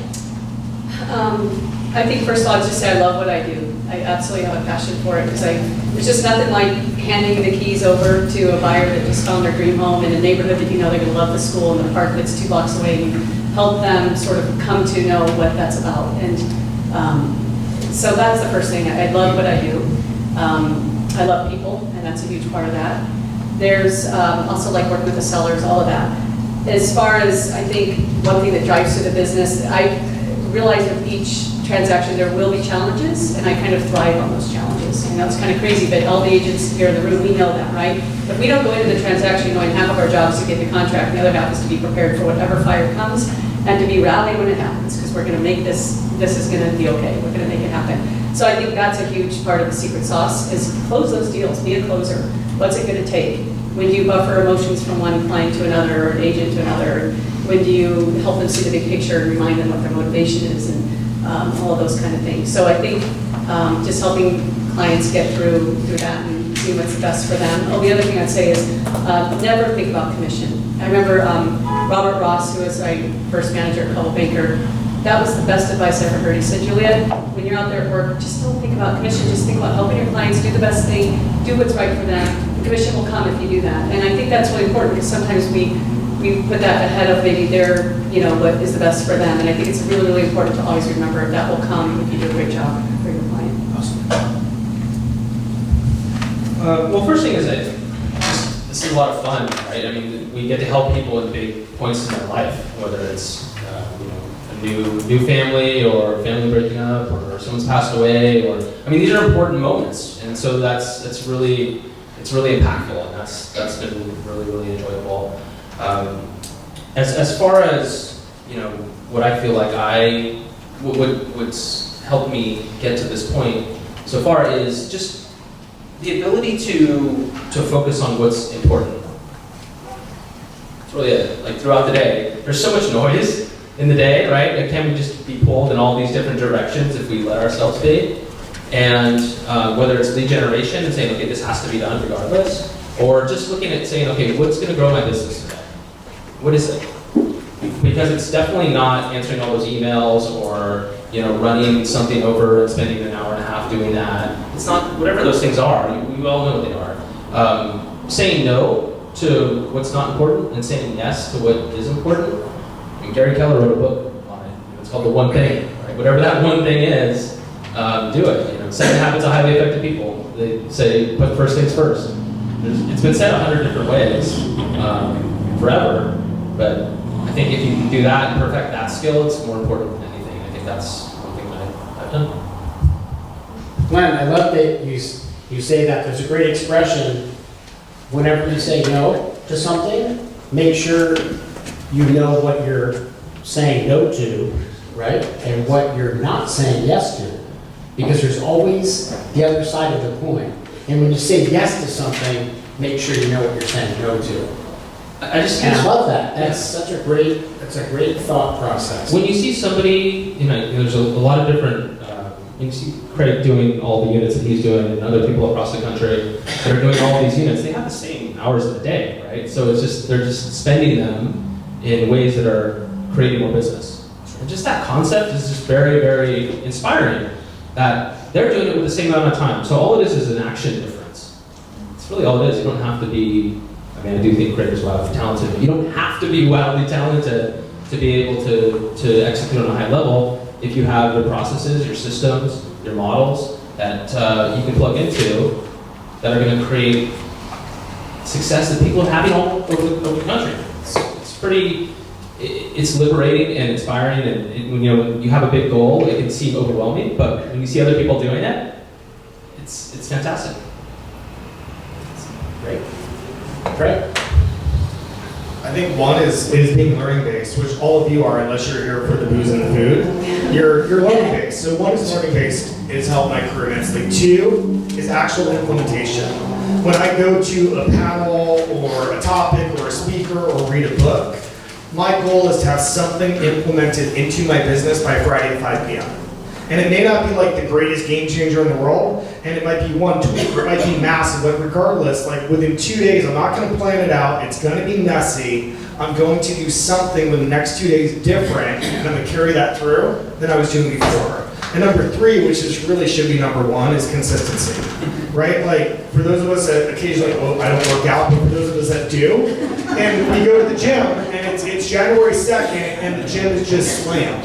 Speaker 3: I think first of all, I'd just say I love what I do. I absolutely have a passion for it, because there's just nothing like handing the keys over to a buyer that just found their dream home in a neighborhood that you know they're going to love the school and the park that's 2 blocks away, and help them sort of come to know what that's about. And so that's the first thing. I love what I do. I love people, and that's a huge part of that. There's also like working with the sellers, all of that. As far as, I think, one thing that drives through the business, I realize with each transaction there will be challenges, and I kind of thrive on those challenges. I know it's kind of crazy, but all the agents here in the room, we know that, right? If we don't go into the transaction knowing half of our job is to get the contract, and the other half is to be prepared for whatever fire comes, and to be rallied when it happens, because we're gonna make this is gonna be okay, we're gonna make it happen. So I think that's a huge part of the secret sauce, is close those deals, be a closer. What's it gonna take? When do you buffer emotions from one client to another, or an agent to another? When do you help them see the big picture and remind them what their motivation is, and all of those kind of things. So I think just helping clients get through that and see what's the best for them. Oh, the other thing I'd say is never think about commission. I remember Robert Ross, who was my first manager at Carl Battiste, that was the best advice I ever heard. He said, Juliette, when you're out there at work, just don't think about commission, just think about helping your clients do the best thing, do what's right for them. The commission will come if you do that. And I think that's really important, because sometimes we put that ahead of maybe their, what is the best for them. And I think it's really, really important to always remember that will come if you do a great job for your client.
Speaker 4: Well, first thing is that this is a lot of fun, right? I mean, we get to help people at big points in their life, whether it's a new family, or family breaking up, or someone's passed away, or these are important moments, and so it's really impactful, and that's been really, really enjoyable. As far as what I feel like what's helped me get to this point so far is just the ability to focus on what's important. It's really it. Like throughout the day, there's so much noise in the day, right? And can we just be pulled in all these different directions if we let ourselves be? And whether it's lead generation and saying, okay, this has to be done regardless, or just looking at saying, okay, what's going to grow my business today? What is it? Because it's definitely not answering all those emails, or running something over and spending an hour and a half doing that. It's not, whatever those things are, we all know what they are. Saying no to what's not important and saying yes to what is important. Gary Keller wrote a book on it. It's called The One Thing. Right? Whatever that one thing is, do it. 7 Habits of Highly Effective People. They say put first things first. It's been said 100 different ways forever, but I think if you can do that and perfect that skill, it's more important than anything. I think that's one thing that I've done.
Speaker 2: Glenn, I love that you say that. There's a great expression. Whenever you say no to something, make sure you know what you're saying no to, right? And what you're not saying yes to. Because there's always the other side of the coin. And when you say yes to something, make sure you know what you're saying no to.
Speaker 4: I
Speaker 2: love that. That's such a great thought process.
Speaker 4: When you see somebody, there's a lot of different, you see Craig doing all the units that he's doing, and other people across the country that are doing all these units, they have the same hours of the day, right? So they're just spending them in ways that are creating more business. And just that concept is just very, very inspiring, that they're doing it with the same amount of time. So all it is an action difference. It's really all it is. You don't have to be, I do think Craig is wildly talented, but you don't have to be wildly talented to be able to execute on a high level if you have your processes, your systems, your models that you can plug into that are going to create success that people are having all over the country. It's liberating and inspiring, and when you have a big goal, it can seem overwhelming, but when you see other people doing it, it's fantastic.
Speaker 2: Great. Great.
Speaker 5: I think one is being learning based, which all of you are, unless you're here for the booze and the food. You're learning based. So one is learning based, it's helped my career immensely. 2 is actual implementation. When I go to a panel or a topic or a speaker or read a book, my goal is to have something implemented into my business by Friday at 5 p.m. And it may not be like the greatest game changer in the world, and it might be one tweak, or it might be massive, but regardless, like within 2 days, I'm not gonna plan it out, it's gonna be messy, I'm going to do something with the next 2 days different, and I'm gonna carry that through than I was doing before. And number 3, which really should be number 1, is consistency, right? Like, for those of us that occasionally, I don't work out, but for those of us that do, and we go to the gym, and it's January 2nd, and the gym is just slammed.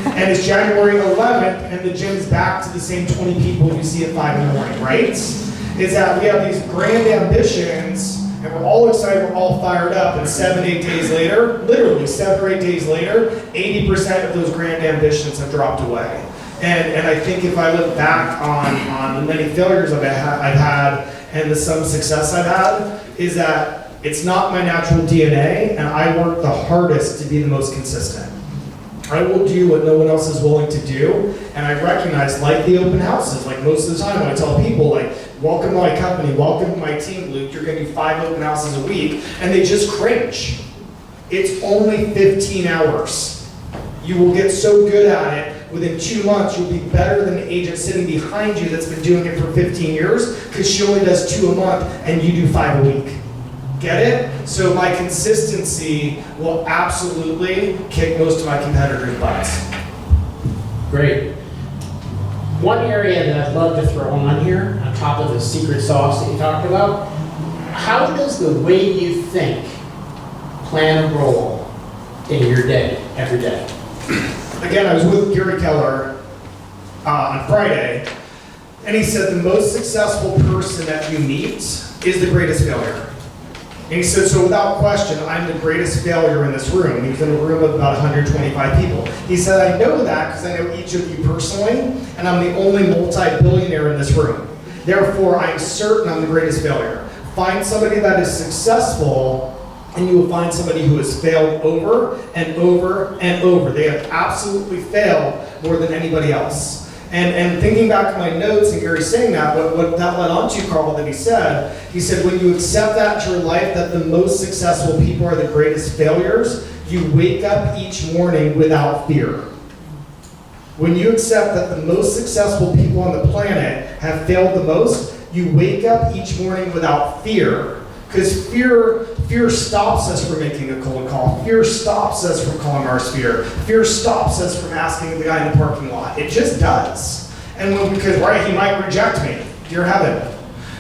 Speaker 5: And it's January 11th, and the gym's back to the same 20 people you see at 5 in the morning, right? Is that we have these grand ambitions, and we're all excited, we're all fired up, and 7, 8 days later, literally 7 or 8 days later, 80% of those grand ambitions have dropped away. And I think if I look back on the many failures I've had and some success I've had, is that it's not my natural DNA, and I work the hardest to be the most consistent.
Speaker 6: I will do what no one else is willing to do, and I recognize, like the open houses, like most of the time when I tell people, like, welcome to my company, welcome to my team, Luke, you're gonna do 5 open houses a week, and they just cringe. It's only 15 hours. You will get so good at it, within 2 months, you'll be better than the agent sitting behind you that's been doing it for 15 years, because she only does 2 a month, and you do 5 a week. Get it? So my consistency will absolutely kick most of my competitors' butts.
Speaker 2: Great. One area that I'd love to throw on here, on top of the secret sauce that you talked about, how does the way you think plan a role in your day, every day?
Speaker 6: Again, I was with Gary Keller on Friday, and he said the most successful person that you meet is the greatest failure. And he said, so without question, I'm the greatest failure in this room. He was in a room of about 125 people. He said, I know that because I know each of you personally, and I'm the only multi-billionaire in this room. Therefore, I'm certain I'm the greatest failure. Find somebody that is successful, and you will find somebody who has failed over and over and over. They have absolutely failed more than anybody else. And thinking back to my notes and Gary saying that, what that led on to, Carl, that he said when you accept that in your life, that the most successful people are the greatest failures, you wake up each morning without fear. When you accept that the most successful people on the planet have failed the most, you wake up each morning without fear. Because fear stops us from making a cold call. Fear stops us from calling our sphere. Fear stops us from asking the guy in the parking lot. It just does. And because he might reject me, dear heaven.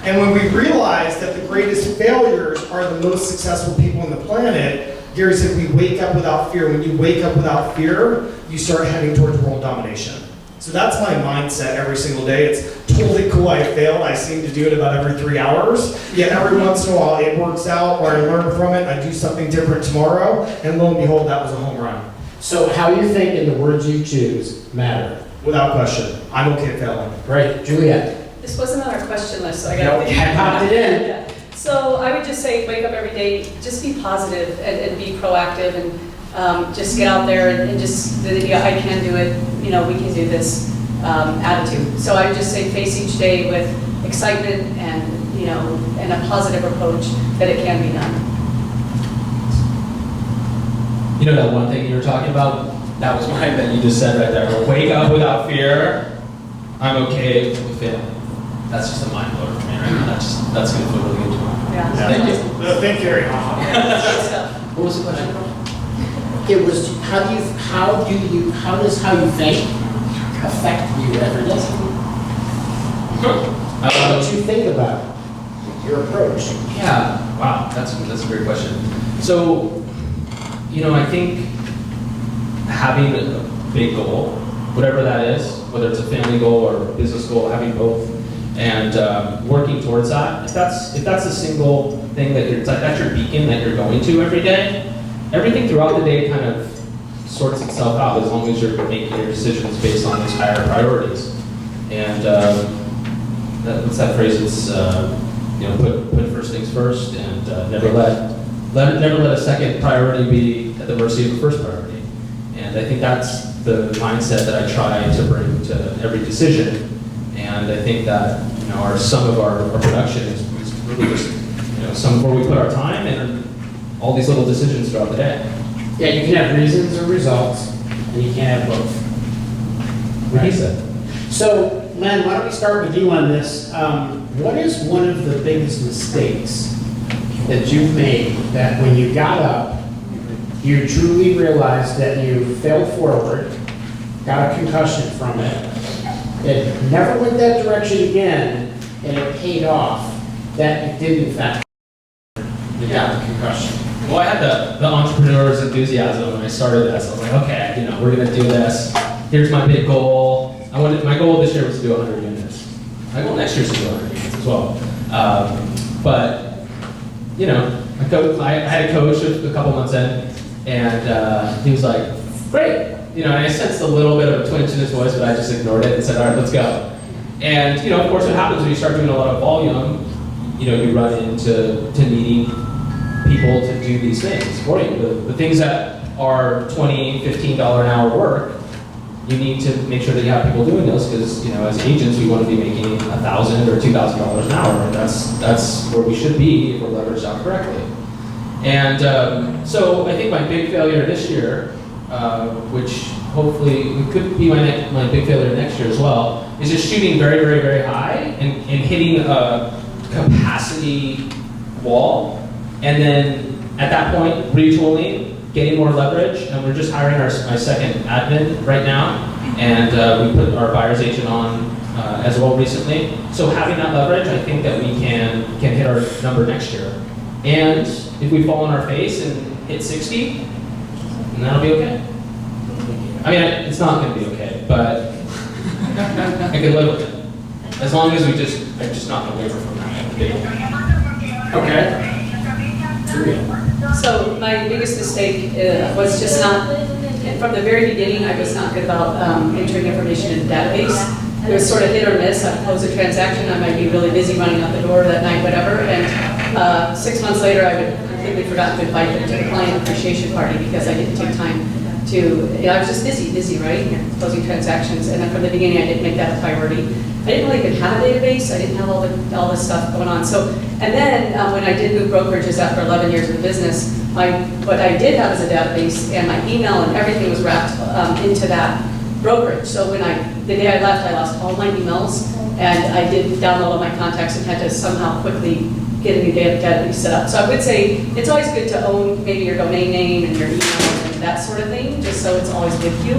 Speaker 6: And when we realize that the greatest failures are the most successful people on the planet, Gary said we wake up without fear. When you wake up without fear, you start heading towards world domination. So that's my mindset every single day. It's totally cool I failed. I seem to do it about every 3 hours. Yet every once in a while it works out or I learn from it. I do something different tomorrow. And lo and behold, that was a home run.
Speaker 2: So how you think and the words you choose matter.
Speaker 6: Without question. I'm okay failing.
Speaker 2: Great. Juliette.
Speaker 3: This wasn't on our question list, so I got to
Speaker 2: I popped it in.
Speaker 3: Yeah. So I would just say, wake up every day, just be positive and be proactive, and just get out there and just, I can do it, we can do this attitude. So I would just say, face each day with excitement and, and a positive approach that it can be done.
Speaker 4: That one thing you were talking about, that was mine that you just said right there. Wake up without fear. I'm okay with failing. That's just a mind blower for me right now. That's going to feel really good tomorrow.
Speaker 3: Yeah.
Speaker 4: Thank you.
Speaker 6: Thank you, Gary.
Speaker 2: What was the question? It was how does how you think affect you every day? What you think about your approach.
Speaker 4: Yeah. Wow. That's a great question. So, I think having a big goal, whatever that is, whether it's a family goal or a business goal, having both, and working towards that. If that's a single thing that's your beacon that you're going to every day, everything throughout the day kind of sorts itself out as long as you're making your decisions based on these higher priorities. And what's that phrase? It's put first things first, and never let a second priority be at the mercy of the first priority. And I think that's the mindset that I try to bring to every decision. And I think that some of our production is really just some where we put our time and all these little decisions throughout the day.
Speaker 2: Yeah, you can have reasons or results, and you can't have both.
Speaker 4: What he said.
Speaker 2: So, Len, why don't we start with you on this? What is one of the biggest mistakes that you've made that when you got up, you truly realized that you fell forward, got a concussion from it, it never went that direction again, and it paid off, that you did in fact, you got the concussion?
Speaker 4: Well, I had the entrepreneur's enthusiasm when I started this. I was like, okay, we're gonna do this. Here's my big goal. My goal this year was to do 100 units. My goal next year is to do 100 units as well. But I had a coach a couple months in, and he was like, great. And I sensed a little bit of a twinge in his voice, but I just ignored it and said, all right, let's go. And of course, what happens when you start doing a lot of volume, you run into needing people to do these things for you. The things that are $20, $15 an hour work, you need to make sure that you have people doing those because, as agents, we want to be making $1,000 or $2,000 an hour. And that's where we should be if we're leveraged out correctly. And so I think my big failure this year, which hopefully could be my big failure next year as well, is just shooting very, very, very high and hitting a capacity wall. And then at that point, retooling, getting more leverage, and we're just hiring my second admin right now, and we put our buyer's agent on as well recently. So having that leverage, I think that we can hit our number next year. And if we fall on our face and hit 60, then that'll be okay. I mean, it's not going to be okay, but I can live with it. As long as I'm just not going to waver from that.
Speaker 2: Okay.
Speaker 3: So my biggest mistake was just not, from the very beginning, I was not good about entering information in the database. It was sort of hit or miss. I'd close a transaction, I might be really busy running out the door that night, whatever, and 6 months later, I would completely forgot to invite them to the client appreciation party because I didn't take time to, I was just busy, right? Closing transactions, and then from the beginning, I didn't make that a priority. I didn't really even have a database. I didn't have all this stuff going on. So, and then when I did move brokerages after 11 years of the business, what I did have was a database, and my email and everything was wrapped into that brokerage. So the day I left, I lost all my emails, and I did download all my contacts and had to somehow quickly get a new database set up. So I would say it's always good to own maybe your domain name and your email and that sort of thing, just so it's always with you.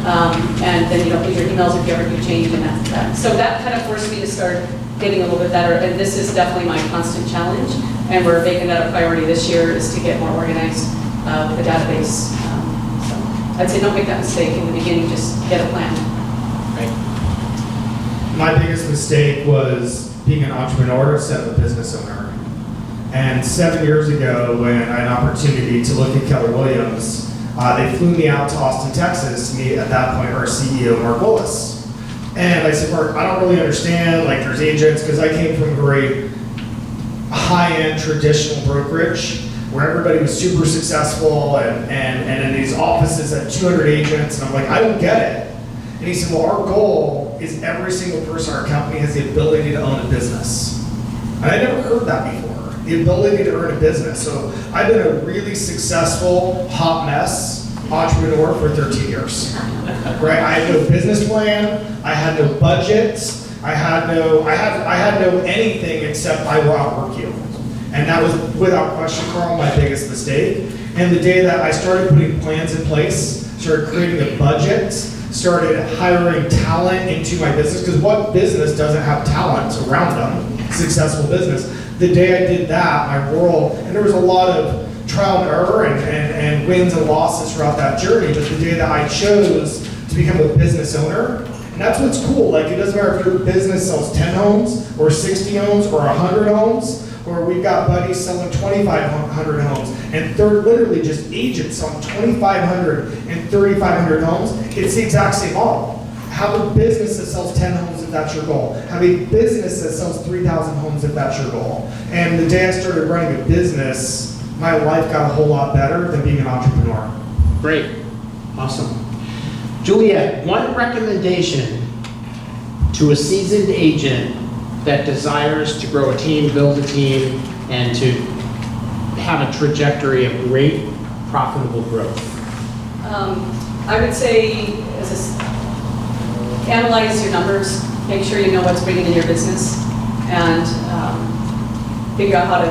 Speaker 3: And then you don't lose your emails if you ever do change and that. So that kind of forced me to start getting a little bit better, and this is definitely my constant challenge, and we're making that a priority this year is to get more organized with the database. So I'd say don't make that mistake in the beginning, just get a plan.
Speaker 6: My biggest mistake was being an entrepreneur instead of a business owner. And 7 years ago, when I had an opportunity to look at Keller Williams, they flew me out to Austin, Texas to meet, at that point, our CEO, Mark Willis. And I said, Mark, I don't really understand, there's agents, because I came from a very high-end traditional brokerage where everybody was super successful and in these offices had 200 agents, and I'm like, I don't get it. And he said, well, our goal is every single person in our company has the ability to own a business. And I never heard that before. The ability to earn a business. So I've been a really successful, hot mess entrepreneur for 13 years. Right? I had no business plan. I had no budget. I had no anything except I will outwork you. And that was, without question, Carl, my biggest mistake. And the day that I started putting plans in place, started creating a budget, started hiring talent into my business, because what business doesn't have talent around them? Successful business. The day I did that, my world, and there was a lot of trial and error and wins and losses throughout that journey, but the day that I chose to become a business owner, and that's what's cool, it doesn't matter if your business sells 10 homes, or 60 homes, or 100 homes, or we've got buddies selling 2,500 homes, and they're literally just agents selling 2,500 and 3,500 homes. It's the exact same model. Have a business that sells 10 homes if that's your goal. Have a business that sells 3,000 homes if that's your goal. And the day I started running a business, my life got a whole lot better than being an entrepreneur.
Speaker 2: Great. Awesome. Juliette, one recommendation to a seasoned agent that desires to grow a team, build a team, and to have a trajectory of great, profitable growth?
Speaker 3: I would say, analyze your numbers, make sure you know what's bringing in your business, and figure out how to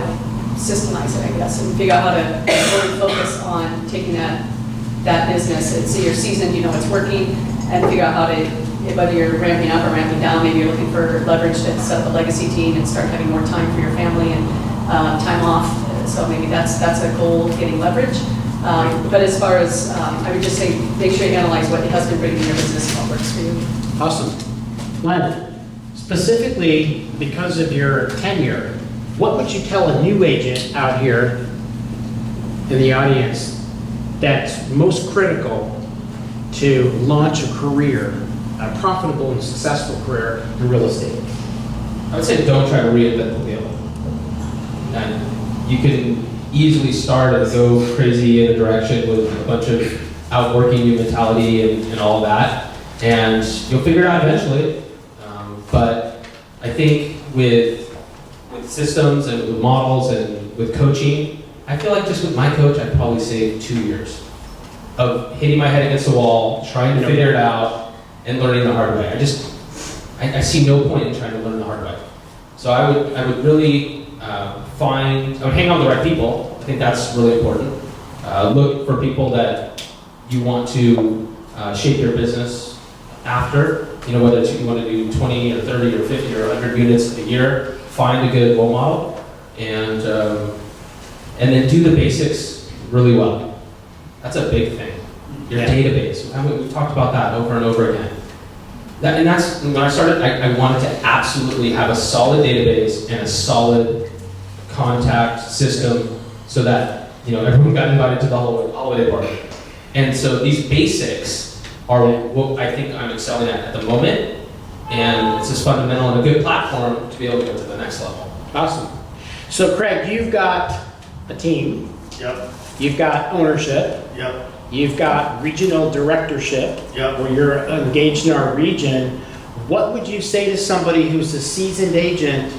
Speaker 3: systemize it, I guess, and figure out how to really focus on taking that business. And so you're seasoned, you know what's working, and figure out how to, whether you're ramping up or ramping down, maybe you're looking for leverage to set up a legacy team and start having more time for your family and time off. So maybe that's a goal, getting leverage. But as far as, I would just say, make sure you analyze what has been bringing in your business and what works for you.
Speaker 2: Awesome. Len, specifically because of your tenure, what would you tell a new agent out here in the audience that's most critical to launch a career, a profitable and successful career in real estate?
Speaker 4: I would say don't try to reinvent the wheel. And you can easily start and go crazy in a direction with a bunch of outworking you mentality and all of that. And you'll figure it out eventually. But I think with systems and with models and with coaching, I feel like just with my coach, I'd probably save 2 years of hitting my head against the wall, trying to figure it out, and learning the hard way. I see no point in trying to learn the hard way. So I would really I would hang on with the right people. I think that's really important. Look for people that you want to shape your business after. Whether it's you want to do 20 or 30 or 50 or 100 units a year, find a good role model, and then do the basics really well. That's a big thing. Your database. We've talked about that over and over again. And that's when I started. I wanted to absolutely have a solid database and a solid contact system, so that everyone got invited to the holiday party. And so these basics are what I think I'm excelling at the moment, and it's just fundamental and a good platform to be able to go to the next level.
Speaker 2: Awesome. So Craig, you've got a team.
Speaker 5: Yep.
Speaker 2: You've got ownership.
Speaker 5: Yep.
Speaker 2: You've got regional directorship,
Speaker 5: Yep.
Speaker 2: where you're engaged in our region. What would you say to somebody who's a seasoned agent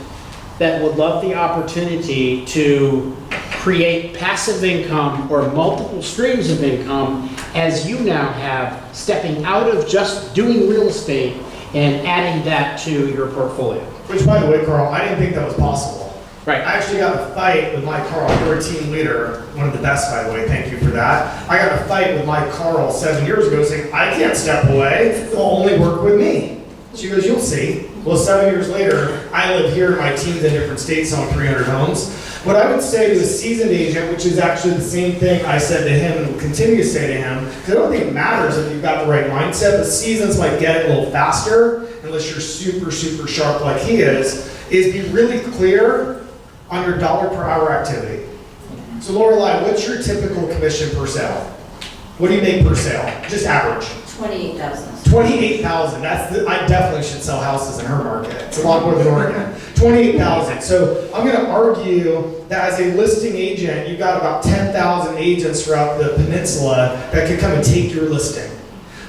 Speaker 2: that would love the opportunity to create passive income or multiple streams of income, as you now have, stepping out of just doing real estate and adding that to your portfolio?
Speaker 6: Which, by the way, Carl, I didn't think that was possible.
Speaker 2: Right.
Speaker 6: I actually got in a fight with my Carl, you're a team leader, one of the best, by the way, thank you for that. I got in a fight with my Carl 7 years ago saying, I can't step away, they'll only work with me. She goes, you'll see. Well, 7 years later, I live here, my team's in different states, selling 300 homes. What I would say to a seasoned agent, which is actually the same thing I said to him and will continue to say to him, because I don't think it matters if you've got the right mindset, but seasons might get it a little faster, unless you're super, super sharp like he is be really clear on your dollar per hour activity. So Lorelei, what's your typical commission per sale? What do you make per sale? Just average.
Speaker 7: 28,000.
Speaker 6: 28,000. I definitely should sell houses in her market. It's a lot more than Oregon. 28,000. So I'm going to argue that as a listing agent, you've got about 10,000 agents throughout the peninsula that could come and take your listing.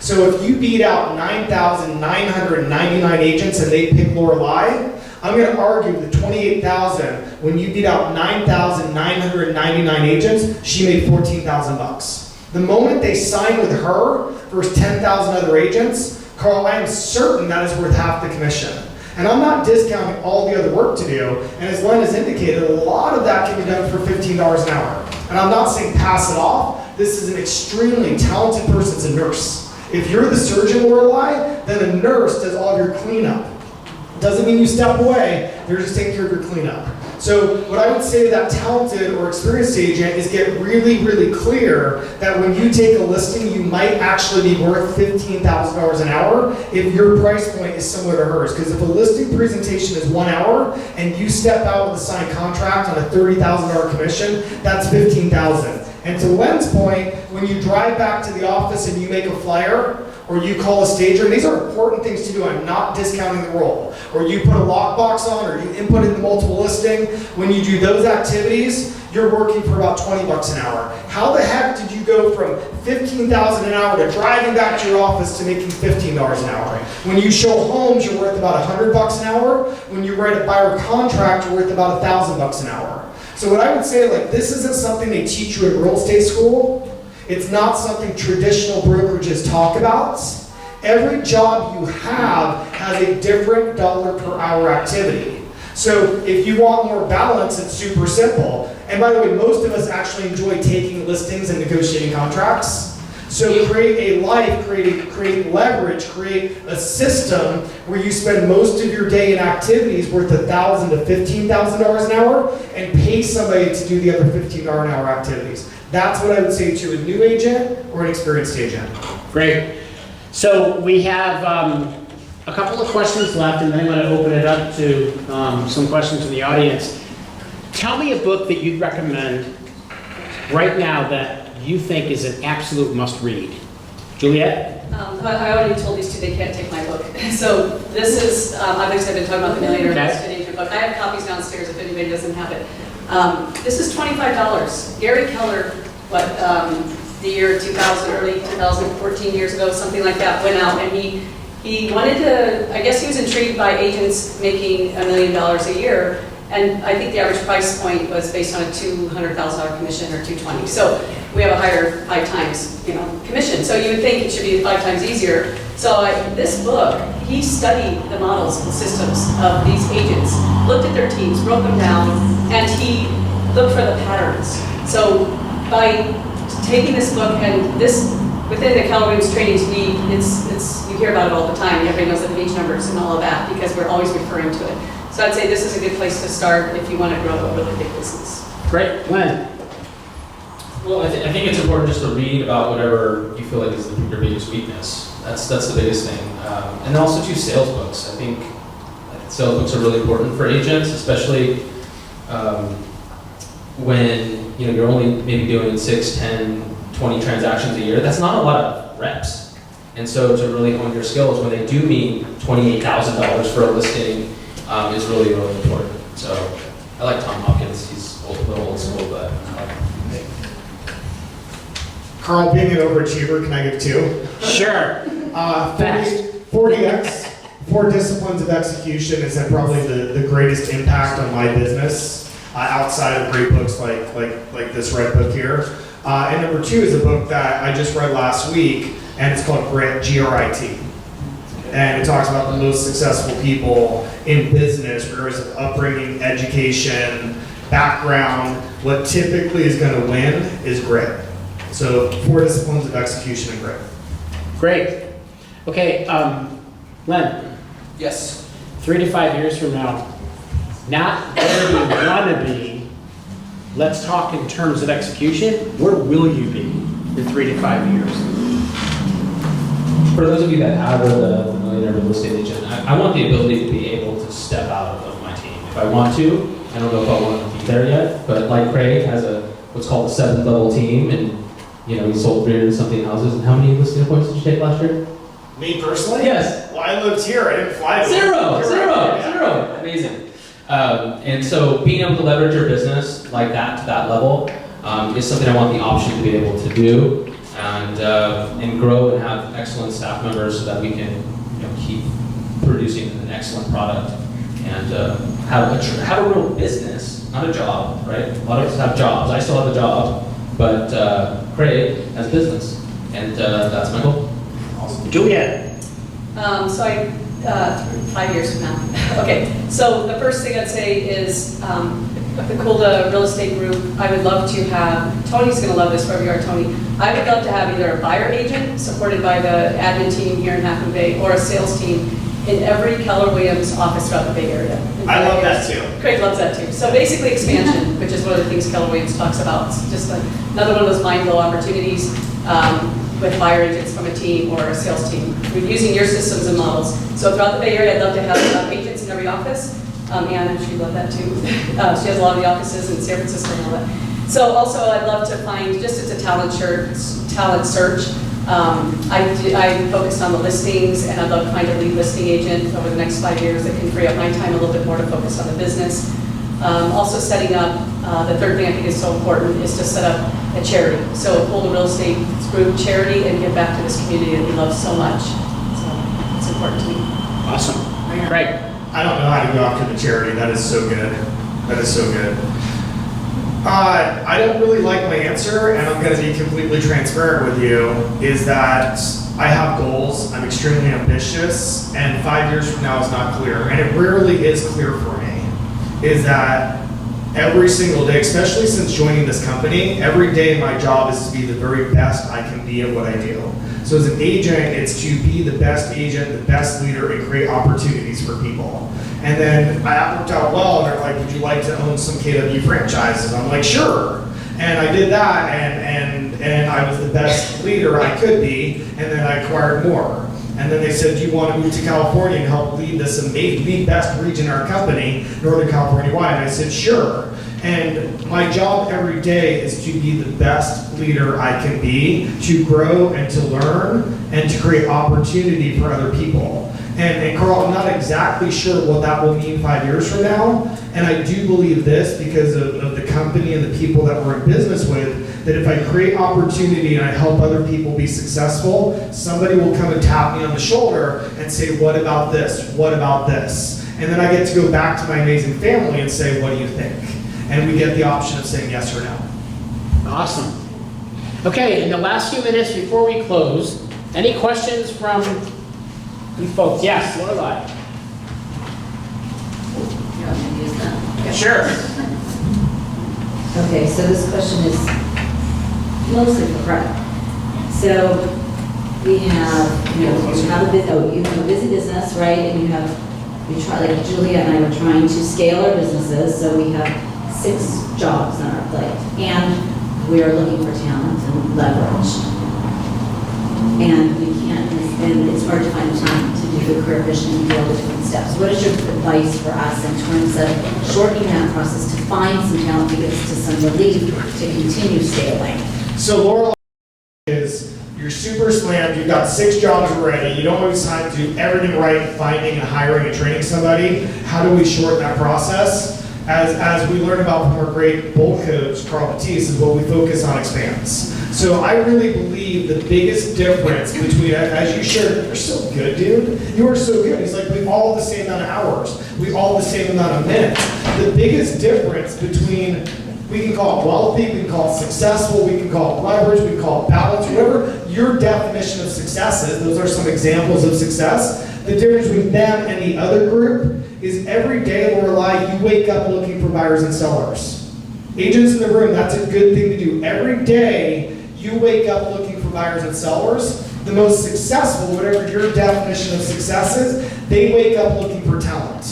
Speaker 6: So if you beat out 9,999 agents and they pick Lorelei, I'm going to argue the 28,000, when you beat out 9,999 agents, she made 14,000 bucks. The moment they sign with her versus 10,000 other agents, Carl, I am certain that is worth half the commission. And I'm not discounting all the other work to do, and as Len has indicated, a lot of that can be done for $15 an hour. And I'm not saying pass it off. This is an extremely talented person. It's a nurse. If you're the surgeon, Lorelei, then a nurse does all of your cleanup. Doesn't mean you step away, they're just taking care of your cleanup. So what I would say to that talented or experienced agent is get really, really clear that when you take a listing, you might actually be worth $15,000 an hour if your price point is similar to hers. Because if a listing presentation is 1 hour and you step out with a signed contract on a $30,000 commission, that's $15,000. And to Len's point, when you drive back to the office and you make a flyer, or you call a stager, and these are important things to do, I'm not discounting the role, or you put a lockbox on, or you input in the multiple listing, when you do those activities, you're working for about 20 bucks an hour. How the heck did you go from 15,000 an hour to driving back to your office to making $15 an hour? When you show homes, you're worth about 100 bucks an hour. When you write a buyer contract, you're worth about 1,000 bucks an hour. So what I would say, like, this isn't something they teach you in real estate school. It's not something traditional brokerages talk about. Every job you have has a different dollar per hour activity. So if you want more balance, it's super simple. And by the way, most of us actually enjoy taking listings and negotiating contracts. So create a life, create leverage, create a system where you spend most of your day in activities worth $1,000 to $15,000 an hour and pay somebody to do the other $15 an hour activities. That's what I would say to a new agent or an experienced agent.
Speaker 2: Great. So we have a couple of questions left, and then I'm going to open it up to some questions from the audience. Tell me a book that you'd recommend right now that you think is an absolute must-read. Juliette?
Speaker 3: I already told these two they can't take my book. So this is, obviously I've been talking about the Millionaire Real Estate Agent book. I have copies downstairs if anybody doesn't have it. This is $25. Gary Keller, the year 2000, early 2014 years ago, something like that, went out and he wanted to, I guess he was intrigued by agents making $1 million a year, and I think the average price point was based on a $200,000 commission or $220,000. So we have a higher 5 times, commission. So you would think it should be 5 times easier. So this book, he studied the models and systems of these agents, looked at their teams, broke them down, and he looked for the patterns. So by taking this book and this, within the Keller Williams training suite, you hear about it all the time. Everybody knows the page numbers and all of that because we're always referring to it. So I'd say this is a good place to start if you want to grow a really big business.
Speaker 2: Great. Glenn?
Speaker 4: Well, I think it's important just to read about whatever you feel like is your biggest weakness. That's the biggest thing. And then also too, sales books. I think sales books are really important for agents, especially when you're only maybe doing 6, 10, 20 transactions a year. That's not a lot of reps. And so to really hone your skills when they do mean $28,000 for a listing is really, really important. So I like Tom Hopkins. He's a little old school, but I like him.
Speaker 5: Carl, being an overachiever, can I give 2?
Speaker 2: Sure.
Speaker 5: 40X, 4 disciplines of execution has had probably the greatest impact on my business outside of great books like this red book here. And number 2 is a book that I just read last week, and it's called Grit, G-R-I-T. And it talks about the most successful people in business, regardless of upbringing, education, background. What typically is going to win is grit. So 4 disciplines of execution and grit.
Speaker 2: Great. Okay, Len,
Speaker 7: Yes.
Speaker 2: 3 to 5 years from now, not where do you want to be, let's talk in terms of execution. Where will you be in 3 to 5 years?
Speaker 4: For those of you that have the millionaire real estate agent, I want the ability to be able to step out of my team. If I want to, I don't know if I want to be there yet, but like Craig has what's called a 7th level team, and he sold 300-something houses. And how many listing appointments did you take last year?
Speaker 5: Me personally?
Speaker 4: Yes.
Speaker 5: Well, I lived here. I didn't fly.
Speaker 4: Zero.
Speaker 5: Yeah.
Speaker 4: Amazing. And so being able to leverage your business like that to that level is something I want the option to be able to do and grow and have excellent staff members so that we can keep producing an excellent product and have a real business, not a job, right? A lot of us have jobs. I still have a job, but Craig has business, and that's my goal.
Speaker 2: Awesome. Juliette.
Speaker 3: So 5 years from now. Okay, so the first thing I'd say is the Kulda real estate group, I would love to have, Tony's gonna love this, wherever you are, Tony. I would love to have either a buyer agent supported by the admin team here in Half Moon Bay or a sales team in every Keller Williams office throughout the Bay Area.
Speaker 5: I love that too.
Speaker 3: Craig loves that too. So basically expansion, which is one of the things Keller Williams talks about. It's just another one of those mind blow opportunities with buyer agents from a team or a sales team. We're using your systems and models. So throughout the Bay Area, I'd love to have agents in every office. Anna, she'd love that too. She has a lot of the offices in San Francisco and all that. So also I'd love to find, just as a talent search, I focused on the listings, and I'd love to find a lead listing agent over the next 5 years that can free up my time a little bit more to focus on the business. Also setting up, the third thing I think is so important is to set up a charity. So pull the real estate group charity and give back to this community that we love so much. So it's important to me.
Speaker 2: Awesome. Craig.
Speaker 5: I don't know how to go after the charity. That is so good. That is so good. I don't really like my answer, and I'm going to be completely transparent with you, is that I have goals, I'm extremely ambitious, and 5 years from now is not clear, and it rarely is clear for me, is that every single day, especially since joining this company, every day my job is to be the very best I can be at what I do. So as an agent, it's to be the best agent, the best leader, and create opportunities for people. And then that worked out well, and they're like, would you like to own some KW franchises? I'm like, sure. And I did that, and I was the best leader I could be, and then I acquired more. And then they said, do you want to move to California and help lead this amazing, the best region in our company, Northern California wide? And I said, sure. And my job every day is to be the best leader I can be, to grow and to learn, and to create opportunity for other people.
Speaker 6: And Carl, I'm not exactly sure what that will mean 5 years from now. And I do believe this because of the company and the people that we're in business with, that if I create opportunity and I help other people be successful, somebody will come and tap me on the shoulder and say, what about this? What about this? And then I get to go back to my amazing family and say, what do you think? And we get the option of saying yes or no.
Speaker 2: Awesome. Okay, in the last few minutes before we close, any questions from you folks? Yes, Lorelai. Sure.
Speaker 7: Okay, so this question is mostly for Craig. So we have, you have a busy business, right? And we try, like Juliette and I were trying to scale our businesses, so we have 6 jobs on our plate. And we are looking for talent and leverage. And we can't, and it's hard to find the time to do the career vision and do all the different steps. What is your advice for us in terms of shortening that process to find some talent to get us to some relief to continue scaling?
Speaker 6: So Lorelai is, you're super slammed, you've got 6 jobs already, you don't have time to do everything right, finding and hiring and training somebody. How do we shorten that process? As we learned about from our great bull coach, Carl Battiste, is what we focus on expands. So I really believe the biggest difference between, as you shared, you're so good, dude. You are so good. He's like, we all have the same amount of hours. We all have the same amount of minutes. The biggest difference between, we can call it wealthy, we can call it successful, we can call it leverage, we can call it balance, whatever your definition of success is. Those are some examples of success. The difference between them and the other group is every day, Lorelai, you wake up looking for buyers and sellers. Agents in the room, that's a good thing to do. Every day, you wake up looking for buyers and sellers. The most successful, whatever your definition of success is, they wake up looking for talent.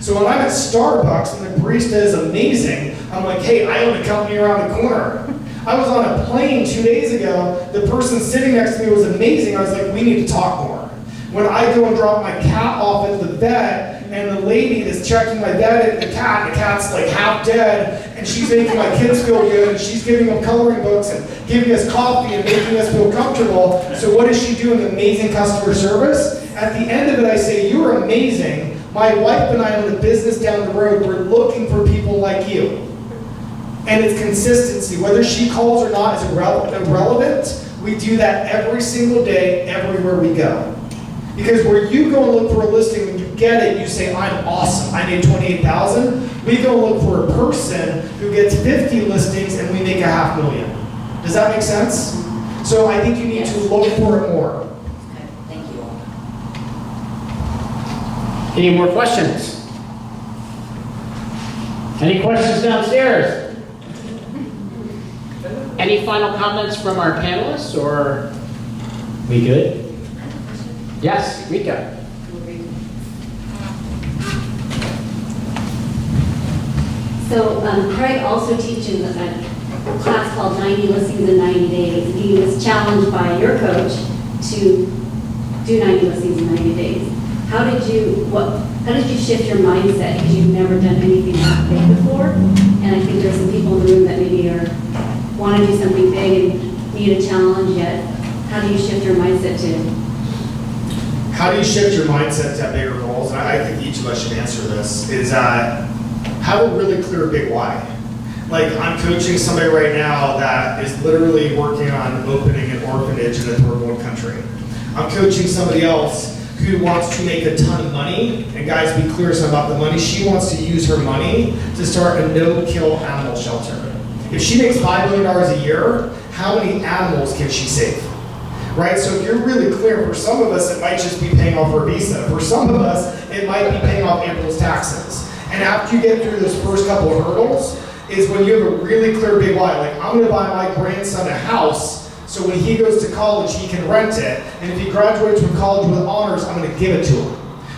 Speaker 6: So when I'm at Starbucks and the barista is amazing, I'm like, hey, I own a company around the corner. I was on a plane 2 days ago, the person sitting next to me was amazing. I was like, we need to talk more. When I go and drop my cat off at the vet, and the lady is checking my vet and the cat's like half dead, and she's making my kids feel good, and she's giving them coloring books and giving us coffee and making us feel comfortable. So what is she doing? Amazing customer service. At the end of it, I say, you're amazing. My wife and I own a business down the road. We're looking for people like you. And it's consistency. Whether she calls or not is irrelevant. We do that every single day, everywhere we go. Because where you go and look for a listing, when you get it, you say, I'm awesome, I made $28,000. We go look for a person who gets 50 listings and we make $500,000. Does that make sense? So I think you need to look for it more.
Speaker 7: Okay, thank you.
Speaker 2: Any more questions? Any questions downstairs? Any final comments from our panelists, or we good? Yes, Rika.
Speaker 8: So Craig also teaches a class called 90 Listings in 90 Days. He was challenged by your coach to do 90 listings in 90 days. How did you shift your mindset? Because you've never done anything that big before. And I think there's some people in the room that maybe want to do something big and need a challenge yet. How do you shift your mindset to?
Speaker 6: How do you shift your mindset to have bigger goals? And I think each of us should answer this, is have a really clear big why. Like, I'm coaching somebody right now that is literally working on opening an orphanage in a third world country. I'm coaching somebody else who wants to make a ton of money, and guys, be clear about the money. She wants to use her money to start a no-kill animal shelter. If she makes $5 million a year, how many animals can she save? Right, so if you're really clear, for some of us, it might just be paying off her visa. For some of us, it might be paying off April's taxes. And after you get through those first couple of hurdles, is when you have a really clear big why. Like, I'm gonna buy my grandson a house, so when he goes to college, he can rent it. And if he graduates from college with honors, I'm gonna give it to him.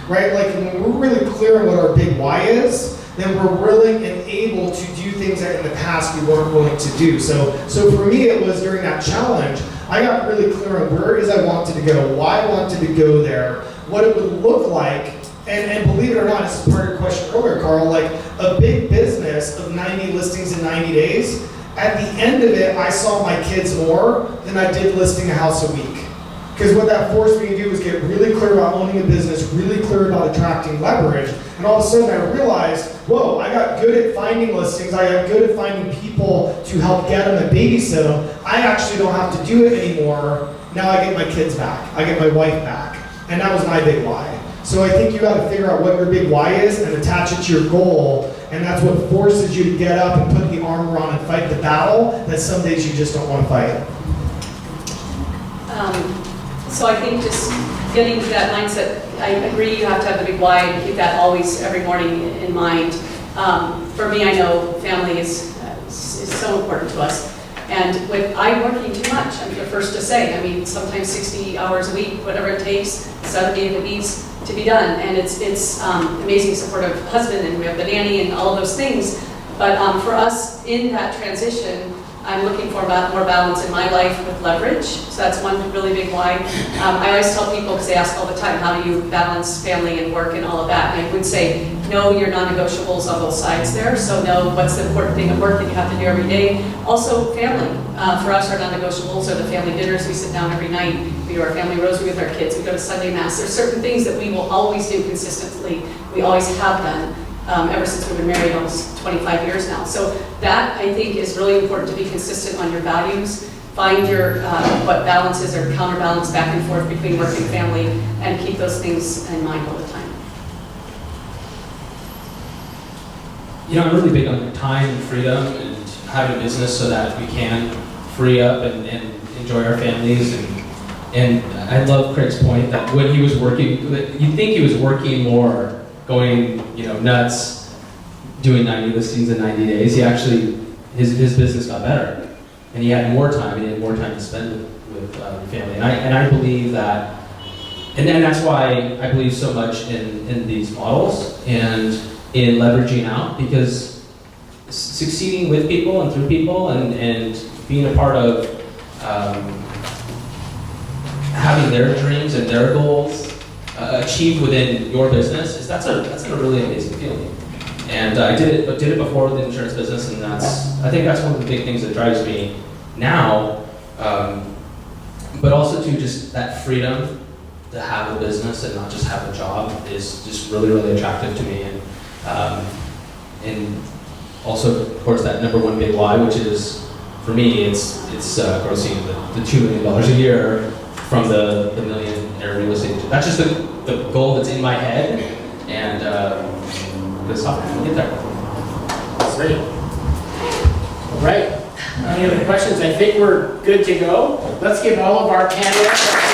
Speaker 6: Right, like when we're really clear on what our big why is, then we're willing and able to do things that in the past we weren't willing to do. So for me, it was during that challenge, I got really clear on where it is I wanted to go, why I wanted to go there, what it would look like, and believe it or not, this is part of your question earlier, Carl, like a big business of 90 listings in 90 days, at the end of it, I saw my kids more than I did listing a house a week. Because what that forced me to do was get really clear about owning a business, really clear about attracting leverage, and all of a sudden I realized, whoa, I got good at finding listings, I got good at finding people to help get them and babysit them. I actually don't have to do it anymore. Now I get my kids back, I get my wife back. And that was my big why. So I think you gotta figure out what your big why is and attach it to your goal, and that's what forces you to get up and put the armor on and fight the battle that some days you just don't wanna fight.
Speaker 3: So I think just getting to that mindset, I agree you have to have the big why and keep that always, every morning in mind. For me, I know family is so important to us. And I'm working too much, I'm the first to say. I mean, sometimes 60 hours a week, whatever it takes, 70 if it needs to be done. And it's amazing supportive husband, and we have the nanny and all of those things. But for us in that transition, I'm looking for more balance in my life with leverage. So that's one really big why. I always tell people, because they ask all the time, how do you balance family and work and all of that? And I would say, know your non-negotiables on both sides there. So know what's the important thing at work that you have to do every day. Also, family. For us, our non-negotiables are the family dinners. We sit down every night. We do our family rosary with our kids. We go to Sunday Mass. There's certain things that we will always do consistently. We always have done. Ever since we've been married almost 25 years now. So that, I think, is really important to be consistent on your values. Find your, what balances or counterbalance back and forth between work and family, and keep those things in mind all the time.
Speaker 4: You know, I'm really big on time and freedom and having a business so that we can free up and enjoy our families. And I love Craig's point that when he was working, you'd think he was working more, going, nuts, doing 90 listings in 90 days. He actually, his business got better, and he had more time. He had more time to spend with family. And I believe that, and that's why I believe so much in these models and in leveraging out, because succeeding with people and through people and being a part of having their dreams and their goals achieved within your business, that's a really amazing feeling. And I did it before with the insurance business, and I think that's one of the big things that drives me now. But also to just that freedom to have a business and not just have a job is just really, really attractive to me. And also, of course, that number one big why, which is, for me, it's grossing the $2 million a year from the millionaire real estate. That's just the goal that's in my head, and this we'll get there.
Speaker 2: Great. All right. Any other questions? I think we're good to go. Let's give all of our panelists